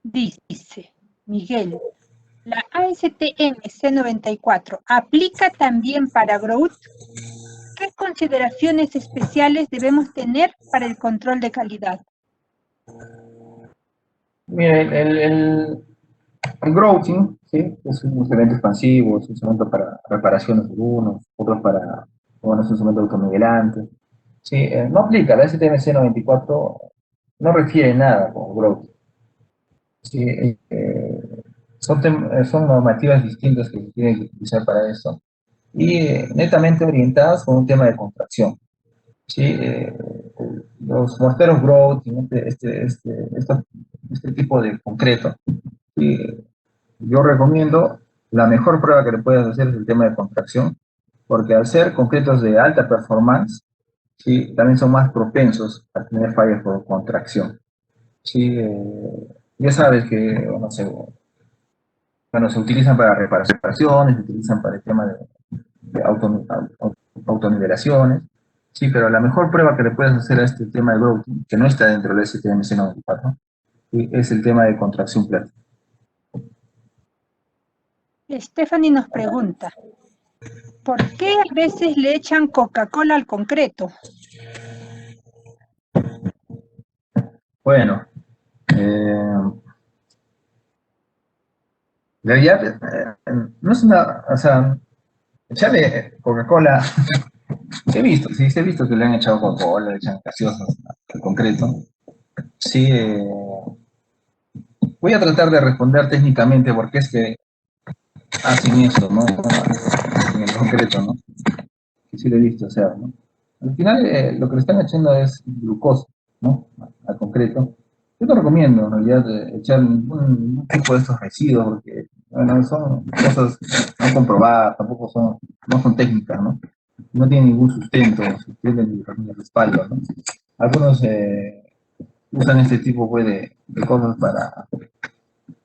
[SPEAKER 2] Dice Miguel, ¿la ASTM C94 aplica también para Grout? ¿Qué consideraciones especiales debemos tener para el control de calidad?
[SPEAKER 1] Mira, el grouting, ¿sí? Es un instrumento expansivo, es un instrumento para reparaciones de unos, otros para, bueno, es un instrumento autonivelante. Sí, no aplica, la STMC 94 no refiere nada como grouting. Sí, son normativas distintas que se tienen que utilizar para eso y netamente orientadas con un tema de contracción. ¿Sí? Los morteros grouting, este tipo de concreto, ¿sí? Yo recomiendo, la mejor prueba que le puedes hacer es el tema de contracción, porque al ser concretos de alta performance, ¿sí? También son más propensos a tener fallas por contracción. ¿Sí? Ya sabes que, no sé, bueno, se utilizan para reparaciones, se utilizan para el tema de autonivelaciones, sí, pero la mejor prueba que le puedes hacer a este tema de routing, que no está dentro del STMC 94, ¿sí? Es el tema de contracción plástica.
[SPEAKER 2] Stephanie nos pregunta, ¿por qué a veces le echan Coca-Cola al concreto?
[SPEAKER 1] Bueno, la realidad no es una, o sea, echarle Coca-Cola, sí, he visto que le han echado Coca-Cola, le echan gaseosas al concreto. Sí, voy a tratar de responder técnicamente por qué es que hacen esto, ¿no? En el concreto, ¿no? Que sí lo he visto hacer, ¿no? Al final, lo que le están echando es glucosa, ¿no? Al concreto. Yo no recomiendo, en realidad, echar ningún tipo de estos residuos, porque, bueno, son cosas no comprobadas, tampoco no son técnicas, ¿no? No tienen ningún sustento, ni respaldo, ¿no? Algunos usan este tipo, pues, de cosas para...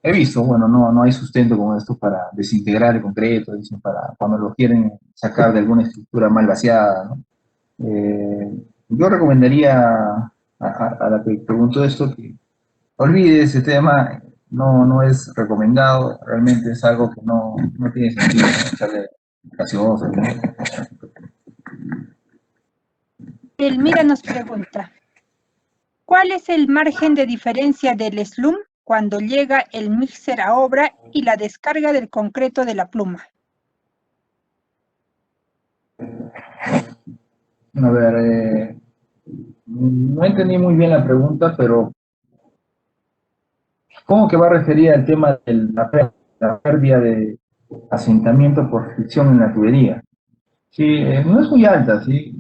[SPEAKER 1] He visto, bueno, no hay sustento como esto para desintegrar el concreto, dicen, para cuando lo quieren sacar de alguna estructura mal vaciada, ¿no? Yo recomendaría a la que preguntó esto que olvide ese tema, no es recomendado, realmente es algo que no tiene sentido, ¿no? Echarle gaseosa, ¿no?
[SPEAKER 2] Elmira nos pregunta, ¿cuál es el margen de diferencia del slum cuando llega el mixer a obra y la descarga del concreto de la pluma?
[SPEAKER 1] A ver, no entendí muy bien la pregunta, pero supongo que va a referir al tema de la pérdida de asentamiento por fricción en la tubería. Sí, no es muy alta, ¿sí?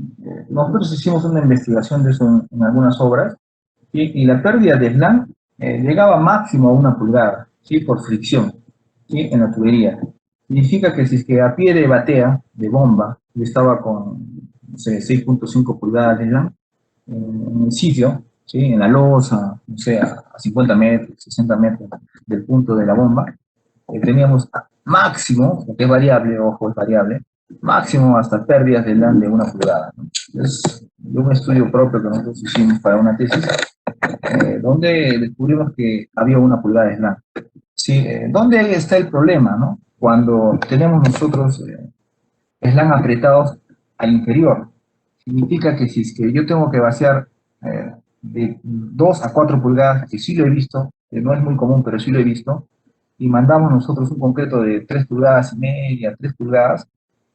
[SPEAKER 1] Nosotros hicimos una investigación de eso en algunas obras, ¿sí? Y la pérdida de SLAM llegaba máximo a 1 pulgada, ¿sí? Por fricción, ¿sí? En la tubería. Significa que si es que a pie de batea, de bomba, yo estaba con, no sé, 6.5 pulgadas de SLAM, en el sitio, ¿sí? En la losa, no sé, a 50 metros, 60 metros del punto de la bomba, teníamos máximo, que es variable, ojo, es variable, máximo hasta pérdidas de LAN de 1 pulgada, ¿no? Es de un estudio propio que nosotros hicimos para una tesis, donde descubrimos que había 1 pulgada de LAN. Sí, ¿dónde está el problema, no? Cuando tenemos nosotros SLAN apretados al interior. Significa que si es que yo tengo que vaciar de 2 a 4 pulgadas, que sí lo he visto, que no es muy común, pero sí lo he visto, y mandamos nosotros un concreto de 3 pulgadas y media, 3 pulgadas,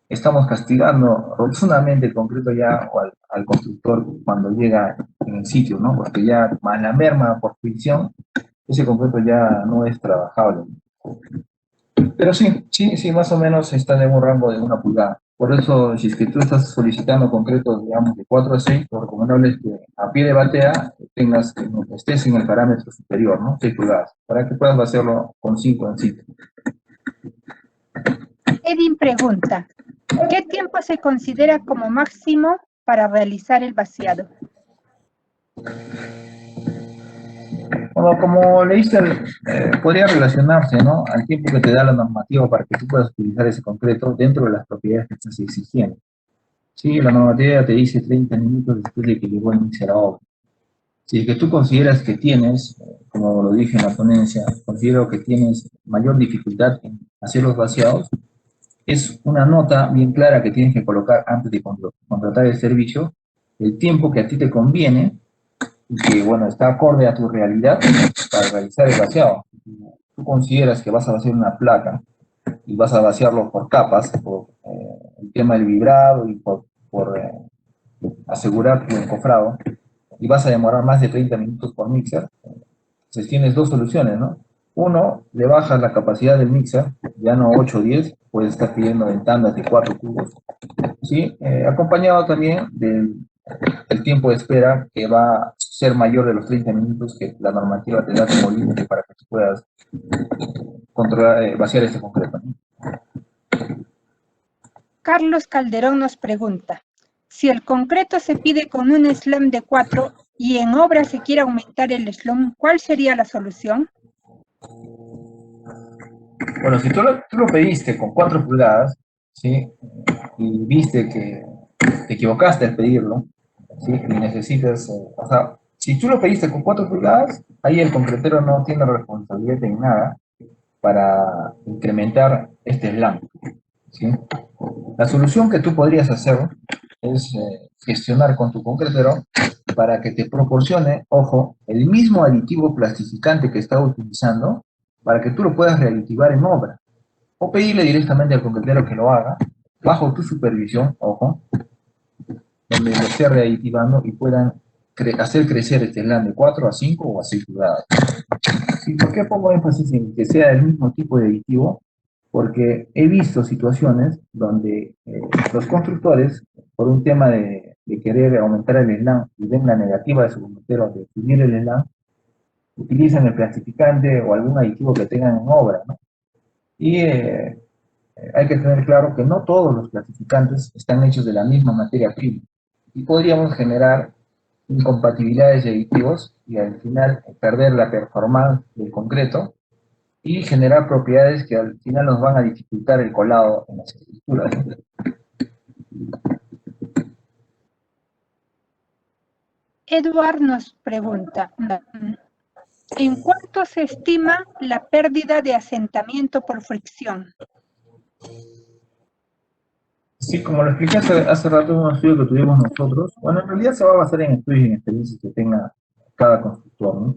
[SPEAKER 1] estamos castigando rotundamente el concreto ya o al constructor cuando llega en el sitio, ¿no? Porque ya más la merma por fricción, ese concreto ya no es trabajable. Pero sí, sí, sí, más o menos está en un rango de 1 pulgada. Por eso, si es que tú estás solicitando concretos, digamos, de 4 a 6, lo recomendable es que a pie de batea tengas, estés en el parámetro superior, ¿no? 6 pulgadas, para que puedas hacerlo con 5 en sitio.
[SPEAKER 2] Edwin pregunta, ¿qué tiempo se considera como máximo para realizar el vaciado?
[SPEAKER 1] Bueno, como leíste, podría relacionarse, ¿no? Al tiempo que te da la normativa para que tú puedas utilizar ese concreto dentro de las propiedades que estás exigiendo. Sí, la normativa te dice 30 minutos después de que llegó el mixer a obra. Si es que tú consideras que tienes, como lo dije en la ponencia, considero que tienes mayor dificultad en hacer los vaciados, es una nota bien clara que tienes que colocar antes de contratar el servicio, el tiempo que a ti te conviene y que, bueno, está acorde a tu realidad para realizar el vaciado. Tú consideras que vas a vaciar una placa y vas a vaciarlo por capas, por el tema del vibrado y por asegurar tu encofrado, y vas a demorar más de 30 minutos por mixer. Entonces tienes dos soluciones, ¿no? Uno, le bajas la capacidad del mixer, ya no 8 o 10, puedes estar pidiendo en tandas de 4 cubos, ¿sí? Acompañado también del tiempo de espera que va a ser mayor de los 30 minutos que la normativa te da como límite para que tú puedas controlar, vaciar este concreto, ¿no?
[SPEAKER 2] Carlos Calderón nos pregunta, si el concreto se pide con un SLAM de 4 y en obra se quiere aumentar el SLAM, ¿cuál sería la solución?
[SPEAKER 1] Bueno, si tú lo pediste con 4 pulgadas, ¿sí? Y viste que te equivocaste al pedirlo, ¿sí? Y necesitas, o sea, si tú lo pediste con 4 pulgadas, ahí el concretero no tiene responsabilidad en nada para incrementar este SLAM, ¿sí? La solución que tú podrías hacer es gestionar con tu concretero para que te proporcione, ojo, el mismo aditivo plastificante que está utilizando para que tú lo puedas readitivar en obra. O pedirle directamente al concretero que lo haga, bajo tu supervisión, ojo, donde lo esté readitivando y puedan hacer crecer este SLAM de 4 a 5 o a 6 pulgadas. ¿Sí? ¿Por qué pongo énfasis en que sea el mismo tipo de aditivo? Porque he visto situaciones donde los constructores, por un tema de querer aumentar el SLAM y ven la negativa de su concretero de subir el SLAM, utilizan el plastificante o algún aditivo que tengan en obra, ¿no? Y hay que tener claro que no todos los clasificantes están hechos de la misma materia prima y podríamos generar incompatibilidades de aditivos y al final perder la performance del concreto y generar propiedades que al final nos van a dificultar el colado en las estructuras.
[SPEAKER 2] Edward nos pregunta, ¿en cuánto se estima la pérdida de asentamiento por fricción?
[SPEAKER 1] Sí, como lo expliqué hace rato en un estudio que tuvimos nosotros, bueno, en realidad se va a basar en estudios y en experiencias que tenga cada constructor, ¿no?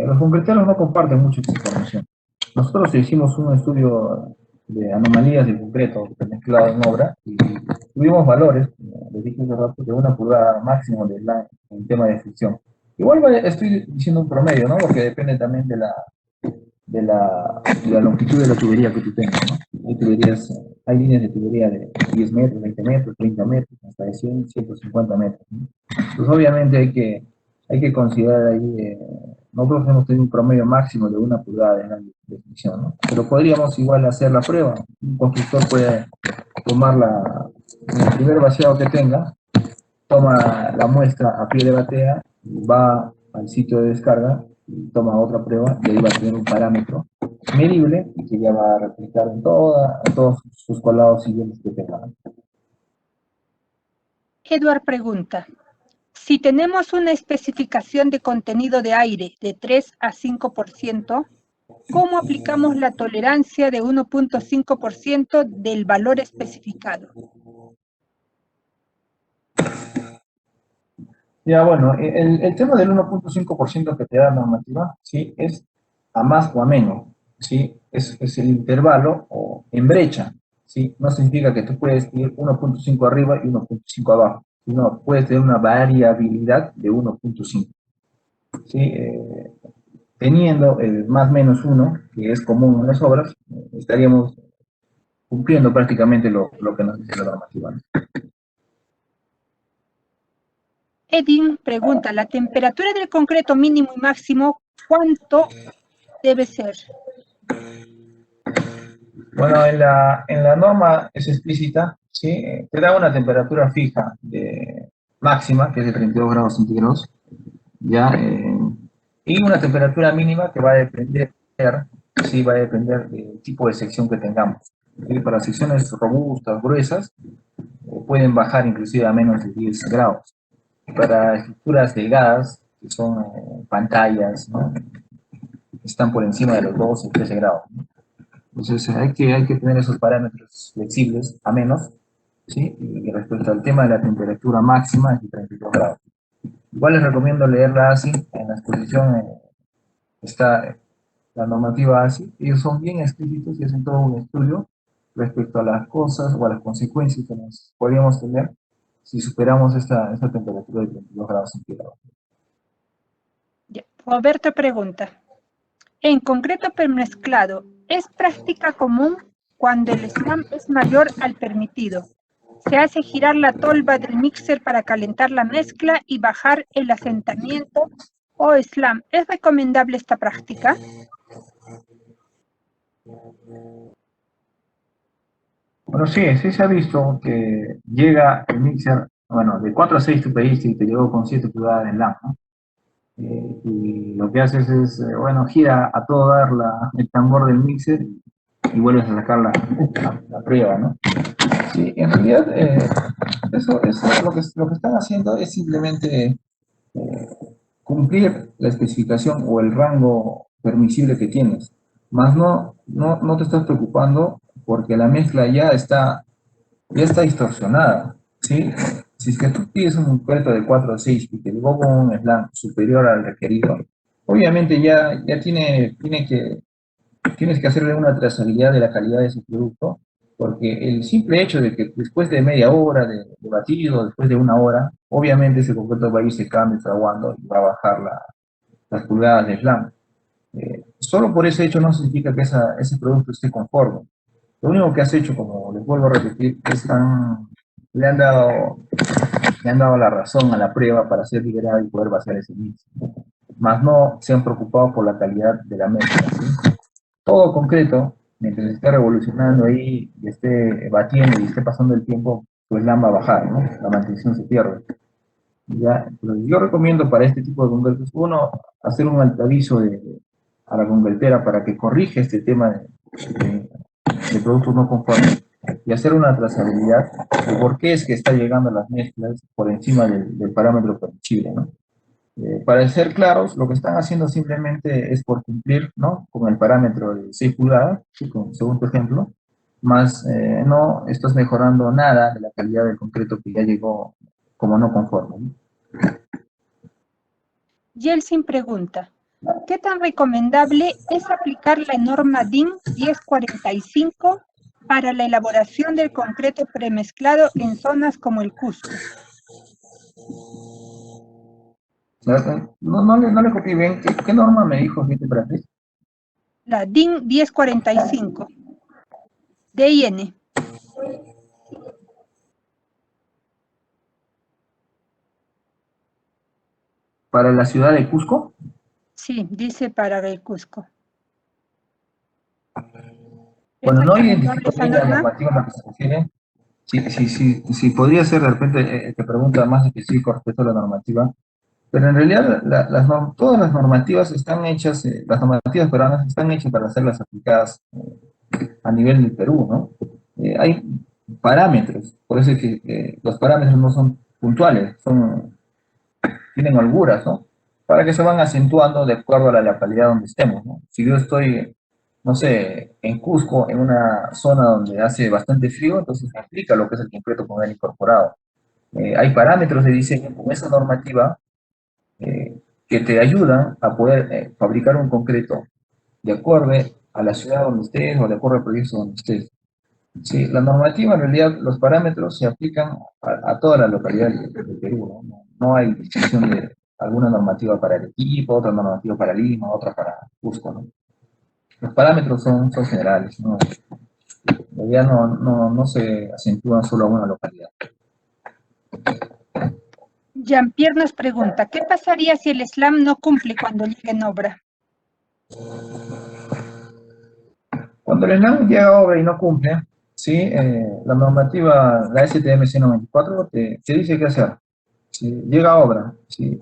[SPEAKER 1] Los concreteros no comparten mucho esta información. Nosotros hicimos un estudio de anomalías del concreto mezclado en obra y tuvimos valores de dije hace rato, de 1 pulgada máximo en tema de fricción. Igual estoy diciendo un promedio, ¿no? Porque depende también de la longitud de la tubería que tú tengas, ¿no? Hay tuberías, hay líneas de tubería de 10 metros, 20 metros, 30 metros, hasta de 100, 150 metros, ¿no? Entonces, obviamente hay que considerar ahí, nosotros hemos tenido un promedio máximo de 1 pulgada de fricción, ¿no? Pero podríamos igual hacer la prueba. Un constructor puede tomar el primer vaciado que tenga, toma la muestra a pie de batea, va al sitio de descarga, toma otra prueba y ahí va a tener un parámetro medible y que ya va a replicar en todos sus colados siguientes que tenga.
[SPEAKER 2] Edward pregunta, si tenemos una especificación de contenido de aire de 3 a 5%, ¿cómo aplicamos la tolerancia de 1.5% del valor especificado?
[SPEAKER 1] Ya, bueno, el tema del 1.5% que te da la normativa, ¿sí? Es a más o a menos, ¿sí? Es el intervalo o en brecha, ¿sí? No significa que tú puedes ir 1.5 arriba y 1.5 abajo, sino puedes tener una variabilidad de 1.5, ¿sí? Teniendo el más menos 1, que es común en las obras, estaríamos cumpliendo prácticamente lo que nos dice la normativa, ¿no?
[SPEAKER 2] Edwin pregunta, ¿la temperatura del concreto mínimo y máximo cuánto debe ser?
[SPEAKER 1] Bueno, en la norma es explícita, ¿sí? Te da una temperatura fija máxima, que es de 32 grados centígrados, ¿ya? Y una temperatura mínima que va a depender, sí, va a depender del tipo de sección que tengamos. ¿Sí? Para secciones robustas, gruesas, pueden bajar inclusive a menos de 10 grados. Para estructuras delgadas, que son pantallas, ¿no? Están por encima de los 12, 13 grados, ¿no? Entonces hay que tener esos parámetros flexibles a menos, ¿sí? Y respecto al tema de la temperatura máxima es de 32 grados. Igual les recomiendo leerla así, en la exposición está la normativa así, ellos son bien explícitos y hacen todo un estudio respecto a las cosas o a las consecuencias que nos podríamos tener si superamos esta temperatura de 32 grados centígrados.
[SPEAKER 2] Roberto pregunta, en concreto premezclado, ¿es práctica común cuando el slam es mayor al permitido? Se hace girar la tolva del mixer para calentar la mezcla y bajar el asentamiento o slam. ¿Es recomendable esta práctica?
[SPEAKER 1] Bueno, sí se ha visto que llega el mixer, bueno, de 4 a 6 tú pediste y te llegó con 7 pulgadas de slam, ¿no? Y lo que haces es, bueno, gira a todo dar el tambor del mixer y vuelves a sacar la prueba, ¿no? Sí, en realidad, eso lo que están haciendo es simplemente cumplir la especificación o el rango permisible que tienes, más no te estás preocupando porque la mezcla ya está distorsionada, ¿sí? Si es que tú pides un concreto de 4 a 6 y te llegó con un slam superior al requerido, obviamente ya tienes que hacerle una trazabilidad de la calidad de ese producto, porque el simple hecho de que después de media hora de batido, después de 1 hora, obviamente ese concreto va a ir secando y fraguando y va a bajar las pulgadas de slam. Solo por ese hecho no significa que ese producto esté conforme. Lo único que has hecho, como les vuelvo a repetir, es le han dado, le han dado la razón a la prueba para ser liberado y poder vaciar ese mix. Más no se han preocupado por la calidad de la mezcla, ¿sí? Todo concreto, mientras esté revolucionando ahí y esté batiendo y esté pasando el tiempo, pues la va a bajar, ¿no? La mantención se pierde. Ya, pues yo recomiendo para este tipo de concretos, uno, hacer un altaviso a la concretera para que corrija este tema de productos no conformes y hacer una trazabilidad de por qué es que está llegando las mezclas por encima del parámetro permisible, ¿no? Para ser claros, lo que están haciendo simplemente es por cumplir, ¿no? Con el parámetro de 6 pulgadas, ¿sí? Según tu ejemplo, más no estás mejorando nada de la calidad del concreto que ya llegó como no conforme, ¿no?
[SPEAKER 2] Yeltsin pregunta, ¿qué tan recomendable es aplicar la norma DIN 1045 para la elaboración del concreto premezclado en zonas como el Cusco?
[SPEAKER 1] No le copié bien. ¿Qué norma me dijo, Felipe Prates?
[SPEAKER 2] La DIN 1045. DIN.
[SPEAKER 1] ¿Para la ciudad de Cusco?
[SPEAKER 2] Sí, dice para el Cusco.
[SPEAKER 1] Bueno, no
[SPEAKER 2] ¿Exactamente
[SPEAKER 1] identifico
[SPEAKER 2] esa
[SPEAKER 1] bien la
[SPEAKER 2] norma?
[SPEAKER 1] normativa a la que se refiere. Sí, podría ser de repente, te pregunta más específico respecto a la normativa, pero en realidad todas las normativas están hechas, las normativas peruanas están hechas para hacerlas aplicadas a nivel del Perú, ¿no? Hay parámetros, por eso es que los parámetros no son puntuales, tienen holguras, ¿no? Para que se van acentuando de acuerdo a la localidad donde estemos, ¿no? Si yo estoy, no sé, en Cusco, en una zona donde hace bastante frío, entonces me aplica lo que es el concreto con el incorporado. Hay parámetros de diseño con esa normativa que te ayudan a poder fabricar un concreto de acuerdo a la ciudad donde estés o de acuerdo al proyecto donde estés. Sí, la normativa, en realidad, los parámetros se aplican a toda la localidad de Perú, ¿no? No hay distinción de alguna normativa para el equipo, otra normativa para Lima, otra para Cusco, ¿no? Los parámetros son generales, ¿no? En realidad no se acentúan solo a una localidad.
[SPEAKER 2] Jean-Pierre nos pregunta, ¿qué pasaría si el SLAM no cumple cuando llegue en obra?
[SPEAKER 1] Cuando el SLAM llega a obra y no cumple, ¿sí? La normativa, la STM 94, te dice qué hacer. ¿Sí? Llega a obra, ¿sí?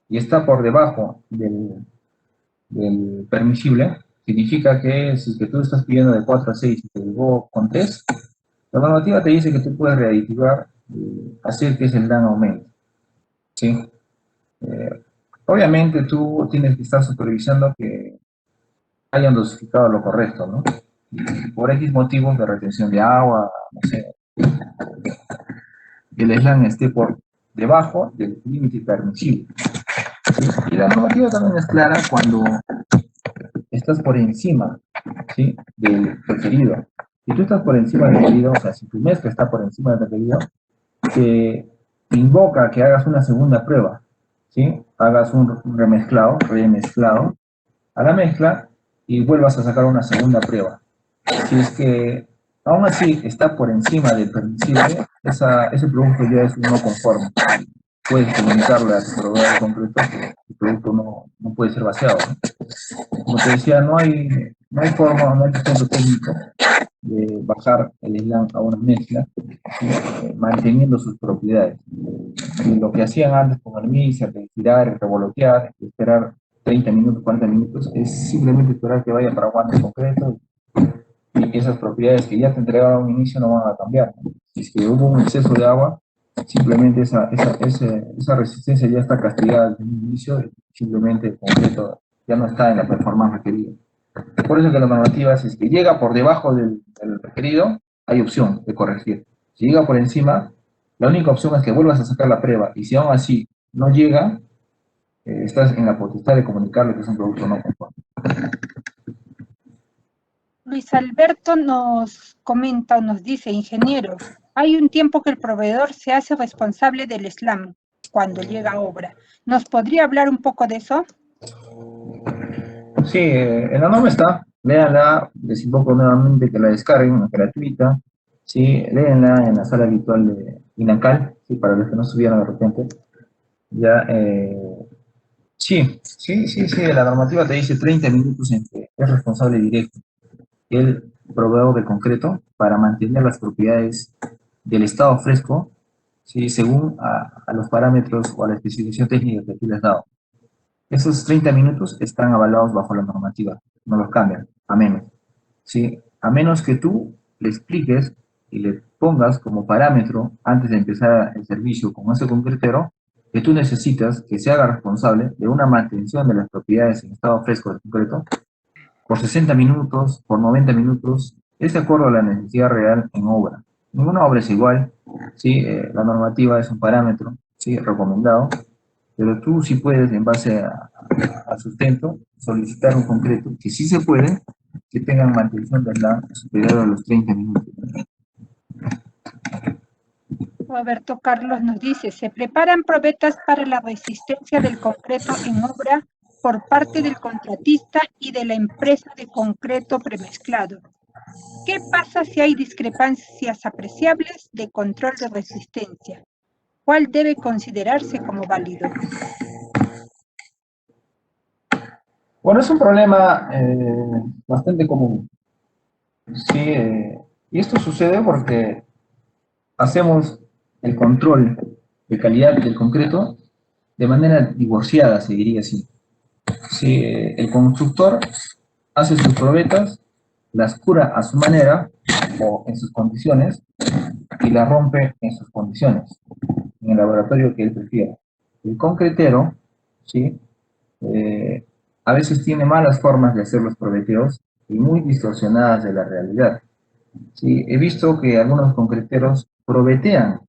[SPEAKER 1] Y está por debajo del permisible, significa que si que tú estás pidiendo de 4 a 6 y te llegó con 3, la normativa te dice que tú puedes readitivar y hacer que ese LAN aumente. ¿Sí? Obviamente tú tienes que estar supervisando que hayan dosificado lo correcto, ¿no? Y por X motivos de retención de agua, no sé, el SLAN esté por debajo del límite permisible. ¿Sí? Y la normativa también es clara cuando estás por encima, ¿sí? Del requerido. Si tú estás por encima del requerido, o sea, si tu mezcla está por encima del requerido, te invoca que hagas una segunda prueba, ¿sí? Hagas un remezclado a la mezcla y vuelvas a sacar una segunda prueba. Si es que aún así está por encima del permisible, ese producto ya es un no conforme. Puedes comunicarle a tu proveedor de concreto que el producto no puede ser vaciado, ¿no? Como te decía, no hay forma, no hay sustento técnico de bajar el slam a una mezcla manteniendo sus propiedades. Y lo que hacían antes con el mixer, de girar, revolotear, esperar 30 minutos, 40 minutos, es simplemente esperar que vaya para guantes concretos y esas propiedades que ya te entregaron a un inicio no van a cambiar, ¿no? Si es que hubo un exceso de agua, simplemente esa resistencia ya está castigada desde un inicio y simplemente el concreto ya no está en la performance requerida. Por eso que la normativa, si es que llega por debajo del requerido, hay opción de corregir. Si llega por encima, la única opción es que vuelvas a sacar la prueba. Y si aún así no llega, estás en la potestad de comunicarle que es un producto no conforme.
[SPEAKER 2] Luis Alberto nos comenta o nos dice, ingeniero, hay un tiempo que el proveedor se hace responsable del SLAM cuando llega a obra. ¿Nos podría hablar un poco de eso?
[SPEAKER 1] Sí, en la norma está, léanla, les invoco nuevamente que la descarguen, es gratuita, sí, léanla en la sala habitual de INACAL, sí, para los que no subieron de repente, ya, sí, la normativa te dice 30 minutos en que es responsable directo el proveedor de concreto para mantener las propiedades del estado fresco, sí, según a los parámetros o a la especificación técnica que tú le has dado. Esos 30 minutos están avalados bajo la normativa, no los cambian, a menos. ¿Sí? A menos que tú le expliques y le pongas como parámetro, antes de empezar el servicio con ese concretero, que tú necesitas que se haga responsable de una mantención de las propiedades en estado fresco del concreto por 60 minutos, por 90 minutos, es de acuerdo a la necesidad real en obra. Ninguna obra es igual, ¿sí? La normativa es un parámetro, ¿sí? Recomendado, pero tú sí puedes, en base a sustento, solicitar un concreto, que sí se puede, que tengan mantención de la superior a los 30 minutos.
[SPEAKER 2] Roberto Carlos nos dice, se preparan probetas para la resistencia del concreto en obra por parte del contratista y de la empresa de concreto premezclado. ¿Qué pasa si hay discrepancias apreciables de control de resistencia? ¿Cuál debe considerarse como válido?
[SPEAKER 1] Bueno, es un problema bastante común. Sí, y esto sucede porque hacemos el control de calidad del concreto de manera divorciada, se diría así. Sí, el constructor hace sus probetas, las cura a su manera o en sus condiciones y las rompe en sus condiciones, en el laboratorio que él prefiera. El concretero, ¿sí? Eh, a veces tiene malas formas de hacer los probeteos y muy distorsionadas de la realidad. Sí, he visto que algunos concreteros probetean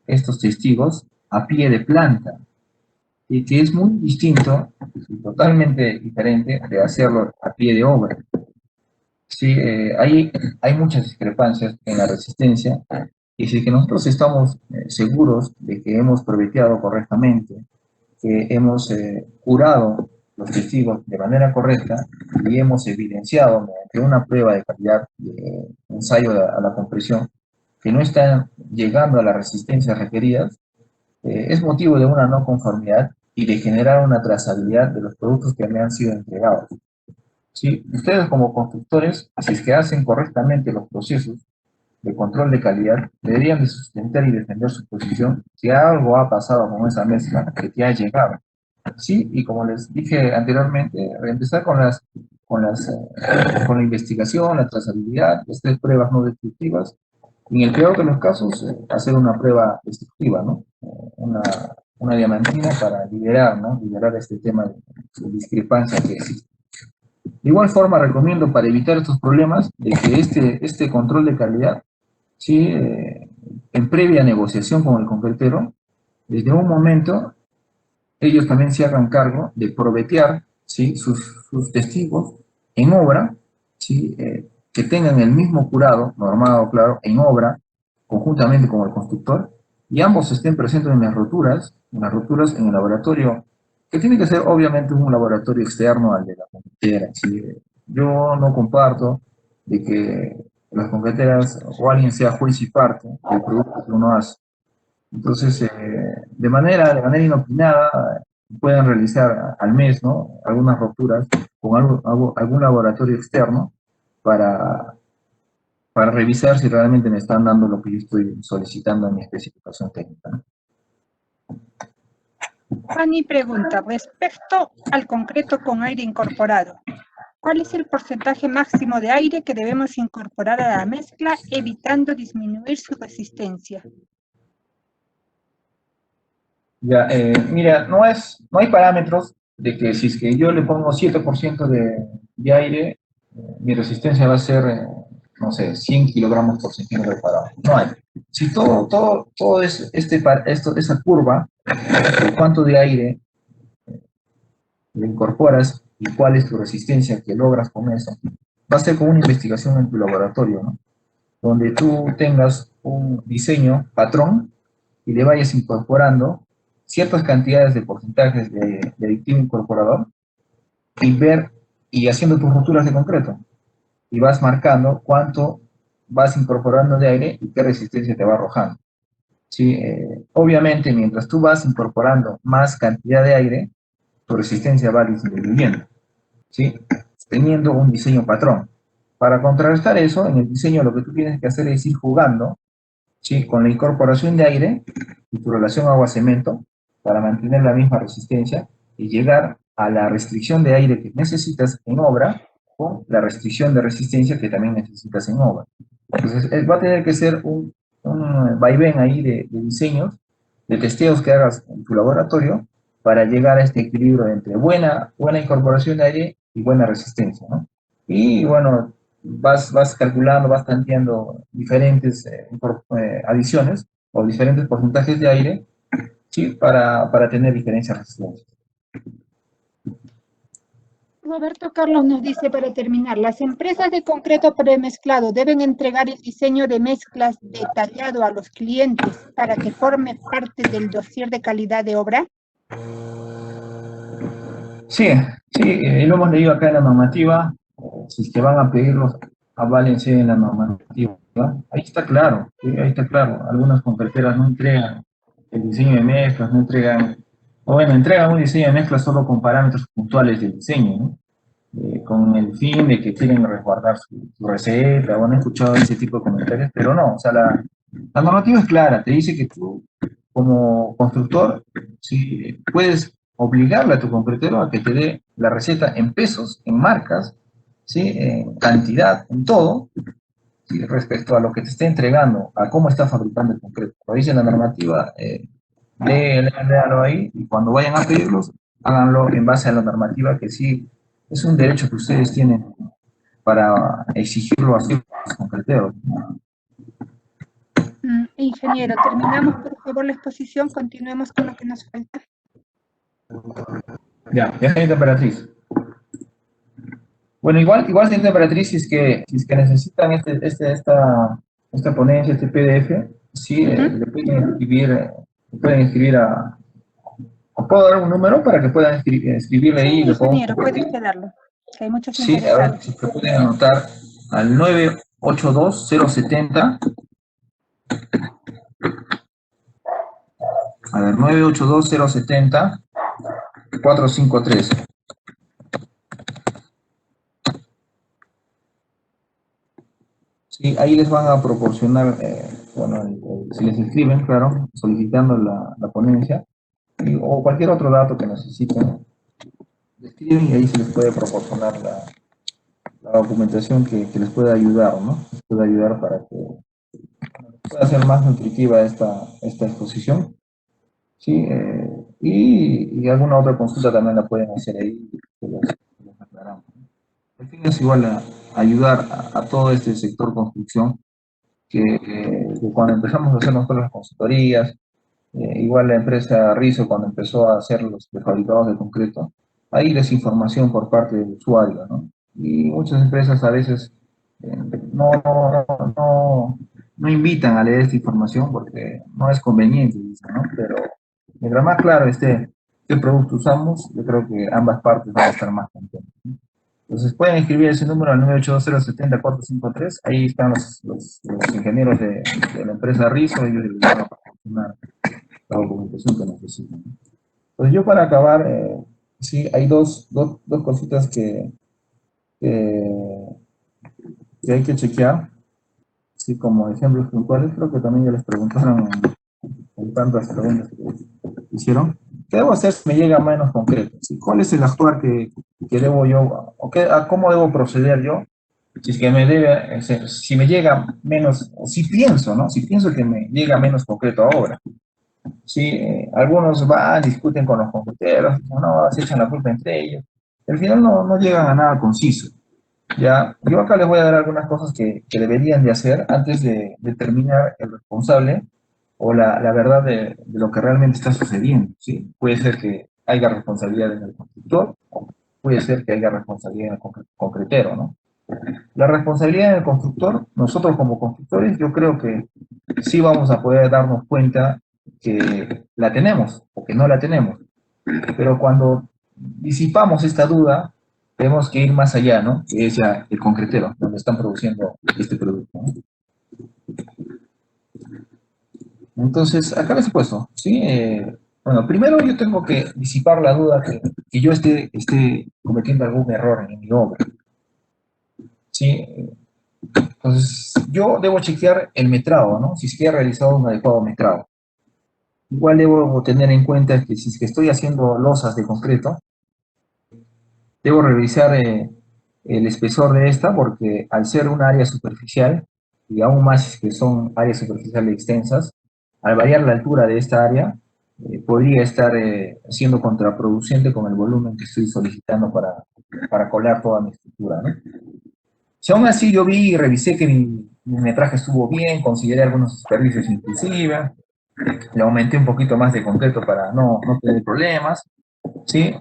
[SPEAKER 1] estos testigos a pie de planta, y que es muy distinto y totalmente diferente de hacerlo a pie de obra. Sí, hay muchas discrepancias en la resistencia, y si es que nosotros estamos seguros de que hemos probeteado correctamente, que hemos curado los testigos de manera correcta y hemos evidenciado mediante una prueba de calidad de ensayo a la compresión que no están llegando a las resistencias requeridas, es motivo de una no conformidad y de generar una trazabilidad de los productos que me han sido entregados. ¿Sí? Ustedes como constructores, si es que hacen correctamente los procesos de control de calidad, deberían de sustentar y defender su posición si algo ha pasado con esa mezcla que te ha llegado. Sí, y como les dije anteriormente, empezar con la investigación, la trazabilidad, hacer pruebas no destructivas, y en el peor de los casos, hacer una prueba destructiva, ¿no? Una diamantina para liberar, ¿no? Liberar este tema de discrepancia que existe. De igual forma, recomiendo para evitar estos problemas de que este control de calidad, ¿sí? En previa negociación con el concretero, desde un momento ellos también se hagan cargo de probetear, ¿sí? sus testigos en obra, ¿sí? Que tengan el mismo curado, normado, claro, en obra, conjuntamente con el constructor, y ambos estén presentes en las roturas en el laboratorio, que tiene que ser obviamente un laboratorio externo al de la concretera. ¿Sí? Yo no comparto de que las concreteras o alguien sea juez y parte del producto que uno hace. Entonces, de manera inopinada, pueden realizar al mes, ¿no? Algunas rupturas con algún laboratorio externo para, para revisar si realmente me están dando lo que yo estoy solicitando en mi especificación técnica, ¿no?
[SPEAKER 2] Fanny pregunta, respecto al concreto con aire incorporado, ¿cuál es el porcentaje máximo de aire que debemos incorporar a la mezcla, evitando disminuir su resistencia?
[SPEAKER 1] Ya, mira, no hay parámetros de que si es que yo le pongo 7% de aire, mi resistencia va a ser, no sé, 100 kilogramos por centímetro cuadrado. No hay. Si todo es esa curva de cuánto de aire le incorporas y cuál es tu resistencia que logras con eso, va a ser como una investigación en tu laboratorio, ¿no? Donde tú tengas un diseño patrón y le vayas incorporando ciertas cantidades de porcentajes de aditivo incorporador y ver y haciendo tus roturas de concreto y vas marcando cuánto vas incorporando de aire y qué resistencia te va arrojando. ¿Sí? Obviamente, mientras tú vas incorporando más cantidad de aire, tu resistencia va disminuyendo, ¿sí? Teniendo un diseño patrón. Para contrarrestar eso, en el diseño lo que tú tienes que hacer es ir jugando, ¿sí? Con la incorporación de aire y tu relación agua-cemento para mantener la misma resistencia y llegar a la restricción de aire que necesitas en obra con la restricción de resistencia que también necesitas en obra. Entonces, va a tener que ser un vaivén ahí de diseños, de testeos que hagas en tu laboratorio para llegar a este equilibrio entre buena incorporación de aire y buena resistencia, ¿no? Y bueno, vas calculando, vas tanteando diferentes adiciones o diferentes porcentajes de aire, ¿sí? Para tener diferencias resistentes.
[SPEAKER 2] Roberto Carlos nos dice para terminar, las empresas de concreto premezclado deben entregar el diseño de mezclas detallado a los clientes para que forme parte del dossier de calidad de obra.
[SPEAKER 1] Sí, sí, lo hemos leído acá en la normativa. Si es que van a pedirlos, aválense en la normativa. Ahí está claro, sí, ahí está claro. Algunas concreteras no entregan el diseño de mezclas, no entregan, o bueno, entregan un diseño de mezclas solo con parámetros puntuales del diseño, ¿no? Con el fin de que quieren resguardar su receta, o han escuchado ese tipo de comentarios, pero no, o sea, la normativa es clara, te dice que tú, como constructor, si puedes obligarle a tu concretero a que te dé la receta en pesos, en marcas, ¿sí? En cantidad, en todo, ¿sí? Respecto a lo que te esté entregando, a cómo está fabricando el concreto. Lo dice la normativa, léanlo ahí, y cuando vayan a pedirlos, háganlo en base a la normativa, que sí es un derecho que ustedes tienen para exigirlo a sus concreteros.
[SPEAKER 2] Ingeniero, terminamos por favor la exposición, continuemos con lo que nos falta.
[SPEAKER 1] Ya, señorita Emperatriz. Bueno, igual señorita Emperatriz, si es que necesitan esta ponencia, este PDF, sí, le pueden escribir ¿o puedo dar un número para que puedan escribirle ahí
[SPEAKER 2] Sí,
[SPEAKER 1] y le podemos
[SPEAKER 2] ingeniero, puede
[SPEAKER 1] compartir?
[SPEAKER 2] usted darlo, que hay muchos
[SPEAKER 1] Sí, a ver
[SPEAKER 2] interesados.
[SPEAKER 1] si se pueden anotar al 982-070, a ver, 982-070-453. Sí, ahí les van a proporcionar, bueno, si les escriben, claro, solicitando la ponencia, o cualquier otro dato que necesiten, escriben y ahí se les puede proporcionar la documentación que les pueda ayudar, ¿no? Les puede ayudar para que pueda ser más nutritiva esta exposición, ¿sí? Y alguna otra consulta también la pueden hacer ahí, que les aclaramos. El fin es igual ayudar a todo este sector construcción, que cuando empezamos a hacer nosotros las consultorías, igual la empresa Rizo cuando empezó a hacer los prefabricados de concreto, hay desinformación por parte del usuario, ¿no? Y muchas empresas a veces no, no, no, no invitan a leer esta información porque no es conveniente, ¿no? Pero mientras más claro esté qué producto usamos, yo creo que ambas partes van a estar más contentas, ¿no? Entonces pueden escribir ese número al 982070453, ahí están los ingenieros de la empresa Rizo, ellos les van a proporcionar la documentación que necesitan. Pues yo para acabar, sí, hay dos cositas que, que hay que chequear, sí, como ejemplos puntuales, creo que también ya les preguntaron en tantas preguntas que hicieron. ¿Qué debo hacer si me llega menos concreto? ¿Sí? ¿Cuál es el actuar que debo yo, o a cómo debo proceder yo? Si es que me debe, si me llega menos, o si pienso, ¿no? Si pienso que me llega menos concreto ahora. Sí, algunos van, discuten con los computadores, no, se echan la culpa entre ellos. Al final no llegan a nada conciso. Ya, yo acá les voy a dar algunas cosas que deberían de hacer antes de determinar el responsable o la verdad de lo que realmente está sucediendo, ¿sí? Puede ser que haya responsabilidad en el constructor, o puede ser que haya responsabilidad en el concretero, ¿no? La responsabilidad del constructor, nosotros como constructores, yo creo que sí vamos a poder darnos cuenta que la tenemos o que no la tenemos. Pero cuando disipamos esta duda, tenemos que ir más allá, ¿no? Que es ya el concretero, donde están produciendo este producto, ¿no? Entonces, acá les he puesto, ¿sí? Bueno, primero yo tengo que disipar la duda que yo esté cometiendo algún error en mi obra, ¿sí? Entonces, yo debo chequear el metrado, ¿no? Si es que he realizado un adecuado metrado. Igual debo tener en cuenta que si es que estoy haciendo losas de concreto, debo revisar el espesor de esta porque al ser un área superficial, y aún más que son áreas superficiales extensas, al variar la altura de esta área, podría estar siendo contraproducente con el volumen que estoy solicitando para colar toda mi estructura, ¿no? Si aún así yo vi y revisé que mi metraje estuvo bien, consideré algunos desperdicios inclusive, le aumenté un poquito más de concreto para no tener problemas, ¿sí?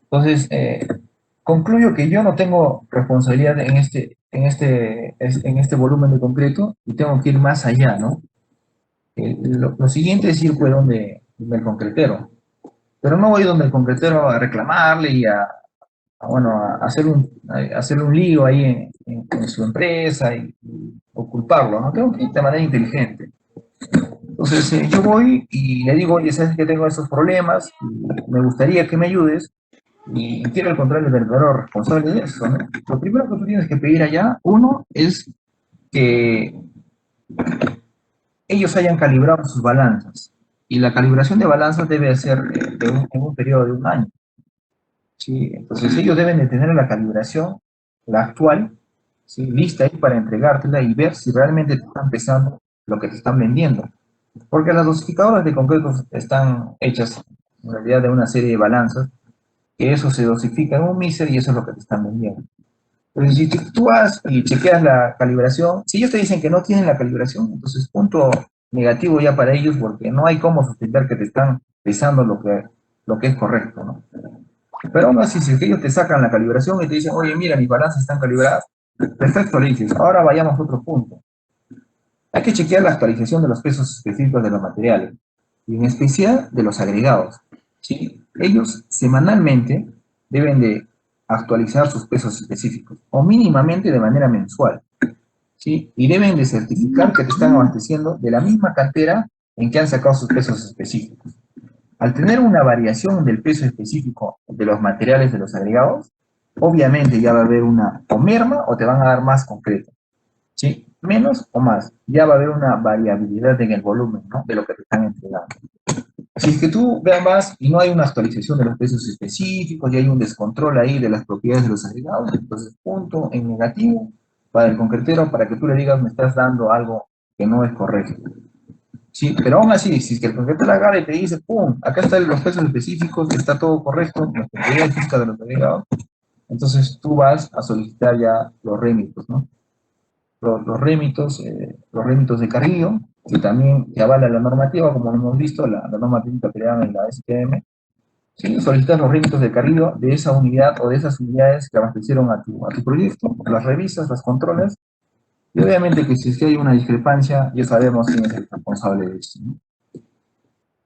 [SPEAKER 1] Entonces, concluyo que yo no tengo responsabilidad en este volumen de concreto y tengo que ir más allá, ¿no? Lo siguiente es ir pues donde el concretero, pero no voy donde el concretero a reclamarle y bueno, a hacerle un lío ahí en su empresa o culparlo, ¿no? Tengo que ir de manera inteligente. Entonces yo voy y le digo, oye, sabes que tengo esos problemas, y me gustaría que me ayudes y quiero encontrar el verdadero responsable de eso, ¿no? Lo primero que tú tienes que pedir allá, uno, es que ellos hayan calibrado sus balanzas. Y la calibración de balanzas debe ser en un periodo de un año. ¿Sí? Entonces ellos deben de tener la calibración, la actual, ¿sí? Lista ahí para entregártela y ver si realmente te están pesando lo que te están vendiendo. Porque las dosificadoras de concretos están hechas en realidad de una serie de balanzas, que eso se dosifica en un míser y eso es lo que te están vendiendo. Entonces, si tú vas y chequeas la calibración, si ellos te dicen que no tienen la calibración, entonces punto negativo ya para ellos porque no hay cómo sustentar que te están pesando lo que es correcto, ¿no? Pero aún así, si es que ellos te sacan la calibración y te dicen, oye, mira, mis balanzas están calibradas, perfecto, le dices, ahora vayamos a otro punto. Hay que chequear la actualización de los pesos específicos de los materiales, y en especial de los agregados. ¿Sí? Ellos semanalmente deben de actualizar sus pesos específicos, o mínimamente de manera mensual. ¿Sí? Y deben de certificar que te están abasteciendo de la misma cantera en que han sacado sus pesos específicos. Al tener una variación del peso específico de los materiales de los agregados, obviamente ya va a haber una o merma o te van a dar más concreto. ¿Sí? Menos o más. Ya va a haber una variabilidad en el volumen, ¿no? De lo que te están entregando. Si es que tú veas más y no hay una actualización de los precios específicos y hay un descontrol ahí de las propiedades de los agregados, entonces punto en negativo para el concretero para que tú le digas me estás dando algo que no es correcto. Sí, pero aún así, si es que el concretero la agarra y te dice, pum, acá están los precios específicos, está todo correcto, la propiedad física de los agregados, entonces tú vas a solicitar ya los rémitos, ¿no? Los rémitos de Carrillo, que también te avala la normativa, como lo hemos visto, la norma técnica peruana y la STM. ¿Sí? Solicitas los rémitos de Carrillo de esa unidad o de esas unidades que abastecieron a tu proyecto, las revisas, las controlas, y obviamente que si es que hay una discrepancia, ya sabemos quién es el responsable de esto, ¿no?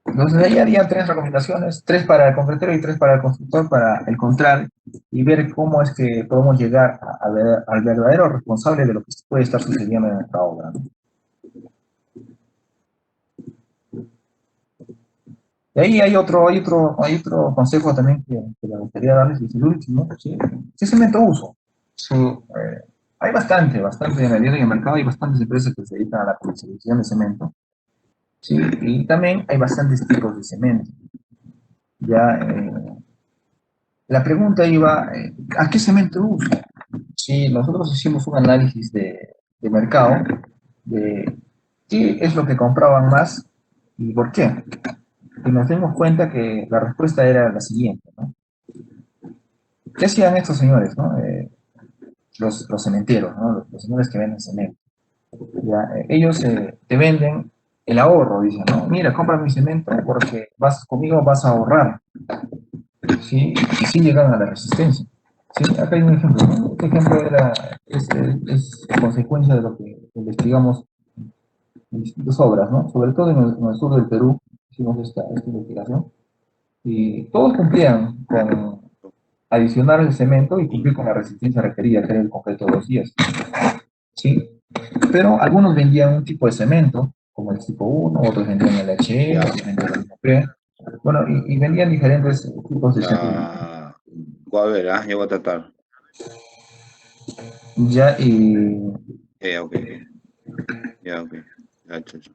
[SPEAKER 1] Entonces ahí harían tres recomendaciones, tres para el concretero y tres para el constructor, para encontrar y ver cómo es que podemos llegar al verdadero responsable de lo que puede estar sucediendo en nuestra obra, ¿no? Y ahí hay otro consejo también que me gustaría darles, y es el último, ¿sí? ¿Qué cemento uso? Sí, hay bastante en realidad en el mercado, hay bastantes empresas que se dedican a la comercialización de cemento, ¿sí? Y también hay bastantes tipos de cemento. Ya, la pregunta iba, ¿a qué cemento uso? Sí, nosotros hicimos un análisis de mercado, de qué es lo que compraban más y por qué. Y nos dimos cuenta que la respuesta era la siguiente, ¿no? ¿Qué hacían estos señores, no? Los cementeros, ¿no? Los señores que venden cemento. Ya, ellos te venden el ahorro, dicen, ¿no? Mira, compra mi cemento porque conmigo vas a ahorrar, ¿sí? Y sí llegan a la resistencia. Sí, acá hay un ejemplo, ¿no? Este ejemplo es consecuencia de lo que investigamos en distintas obras, ¿no? Sobre todo en el sur del Perú hicimos esta investigación y todos cumplían con adicionar el cemento y cumplir con la resistencia requerida, que era el concreto de 2 días. ¿Sí? Pero algunos vendían un tipo de cemento, como el tipo 1, otros vendían el HE, otros vendían el MP. Bueno, y vendían diferentes tipos de cemento.
[SPEAKER 3] Voy a ver, ya voy a tratar.
[SPEAKER 1] Ya,
[SPEAKER 3] Ok, ok. Ya, ok. Ya, chucho.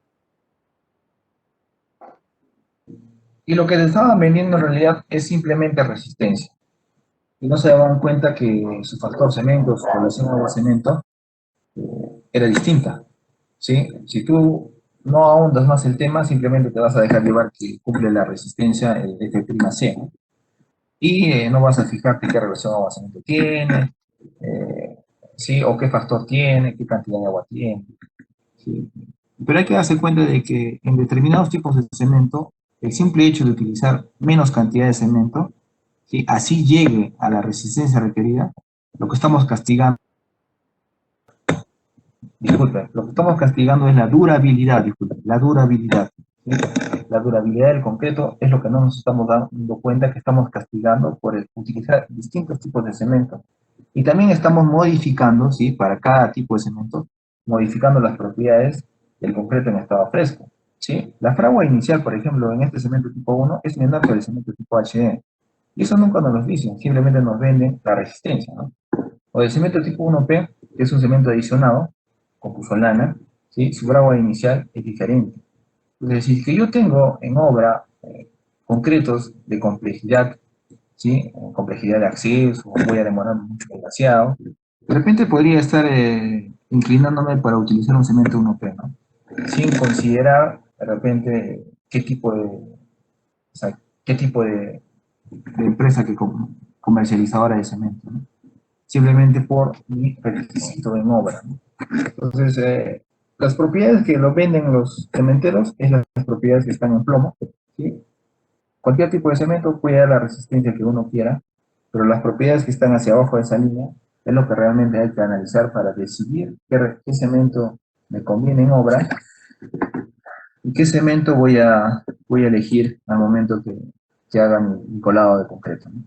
[SPEAKER 1] y lo que te estaban vendiendo en realidad es simplemente resistencia. Y no se daban cuenta que su factor cemento, su relación al cemento, era distinta. ¿Sí? Si tú no ahondas más el tema, simplemente te vas a dejar llevar que cumple la resistencia el F''C, ¿no? Y no vas a fijarte qué relación de abastecimiento tiene, eh, ¿sí? O qué factor tiene, qué cantidad de agua tiene, ¿sí? Pero hay que darse cuenta de que en determinados tipos de cemento, el simple hecho de utilizar menos cantidad de cemento ¿sí? Así llegue a la resistencia requerida, lo que estamos castigando, disculpe, lo que estamos castigando es la durabilidad, disculpe, la durabilidad. ¿Sí? La durabilidad del concreto es lo que no nos estamos dando cuenta que estamos castigando por utilizar distintos tipos de cemento. Y también estamos modificando, ¿sí? Para cada tipo de cemento, modificando las propiedades del concreto en estado fresco. ¿Sí? La fragua inicial, por ejemplo, en este cemento tipo 1 es menor que el cemento tipo HDD. Y eso nunca nos lo dicen, simplemente nos venden la resistencia, ¿no? O el cemento tipo 1P, que es un cemento adicionado, con pusolana, ¿sí? Su fragua inicial es diferente. Entonces, si que yo tengo en obra concretos de complejidad, ¿sí? Complejidad de acceso, voy a demorar mucho demasiado, de repente podría estar inclinándome para utilizar un cemento 1P, ¿no? Sin considerar de repente qué tipo de, o sea, qué tipo de empresa que comercializadora de cemento, ¿no? Simplemente por mi requisito en obra, ¿no? Entonces, las propiedades que lo venden los cementeros es las propiedades que están en plomo, ¿sí? Cualquier tipo de cemento puede dar la resistencia que uno quiera, pero las propiedades que están hacia abajo de esa línea es lo que realmente hay que analizar para decidir qué cemento me conviene en obra y qué cemento voy a elegir al momento que haga mi colado de concreto, ¿no?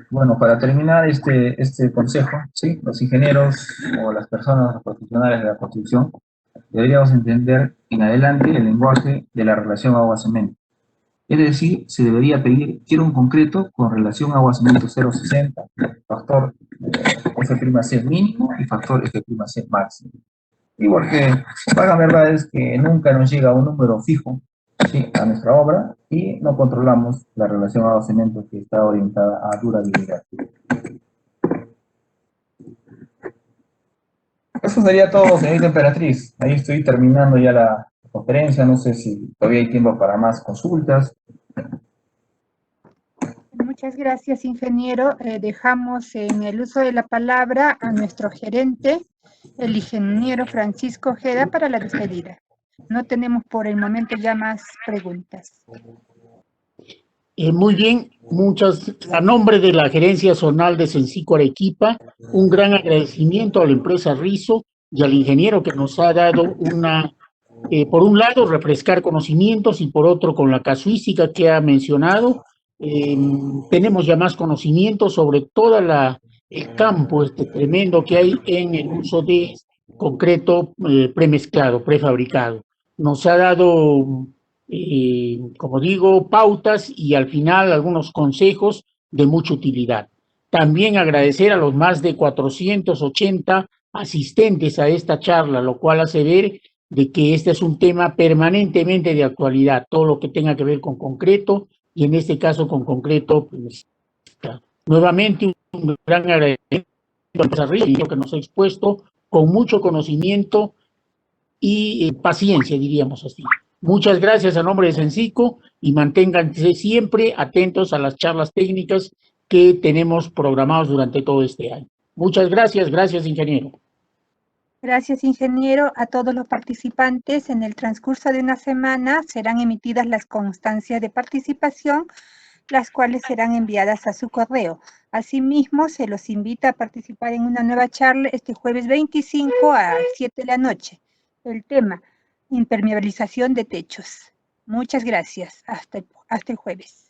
[SPEAKER 1] Bueno, para terminar este consejo, ¿sí? Los ingenieros o las personas los profesionales de la construcción deberíamos entender en adelante el lenguaje de la relación agua-cemento. Es decir, se debería pedir, quiero un concreto con relación agua-cemento 0,60, factor F'(C) mínimo y factor F'(C) máximo. Y porque la verdad es que nunca nos llega un número fijo, ¿sí? A nuestra obra y no controlamos la relación agua-cemento que está orientada a durabilidad. Eso sería todo, señorita Emperatriz. Ahí estoy terminando ya la conferencia. No sé si todavía hay tiempo para más consultas.
[SPEAKER 2] Muchas gracias, ingeniero. Dejamos en el uso de la palabra a nuestro gerente, el ingeniero Francisco Ojeda, para la despedida. No tenemos por el momento ya más preguntas.
[SPEAKER 4] Muy bien, a nombre de la gerencia zonal de Cencico Arequipa, un gran agradecimiento a la empresa Rizo y al ingeniero que nos ha dado por un lado, refrescar conocimientos y por otro, con la casuística que ha mencionado, tenemos ya más conocimientos sobre todo el campo tremendo que hay en el uso de concreto premezclado, prefabricado. Nos ha dado, como digo, pautas y al final algunos consejos de mucha utilidad. También agradecer a los más de 480 asistentes a esta charla, lo cual hace ver de que este es un tema permanentemente de actualidad, todo lo que tenga que ver con concreto y en este caso con concreto. Nuevamente un gran agradecimiento a Río que nos ha expuesto con mucho conocimiento y paciencia, diríamos así. Muchas gracias a nombre de Cencico y manténganse siempre atentos a las charlas técnicas que tenemos programados durante todo este año. Muchas gracias, ingeniero.
[SPEAKER 2] Gracias, ingeniero. A todos los participantes, en el transcurso de una semana serán emitidas las constancias de participación, las cuales serán enviadas a su correo. Asimismo, se los invita a participar en una nueva charla este jueves 25 a 7 de la noche. El tema, impermeabilización de techos. Muchas gracias. Hasta el jueves.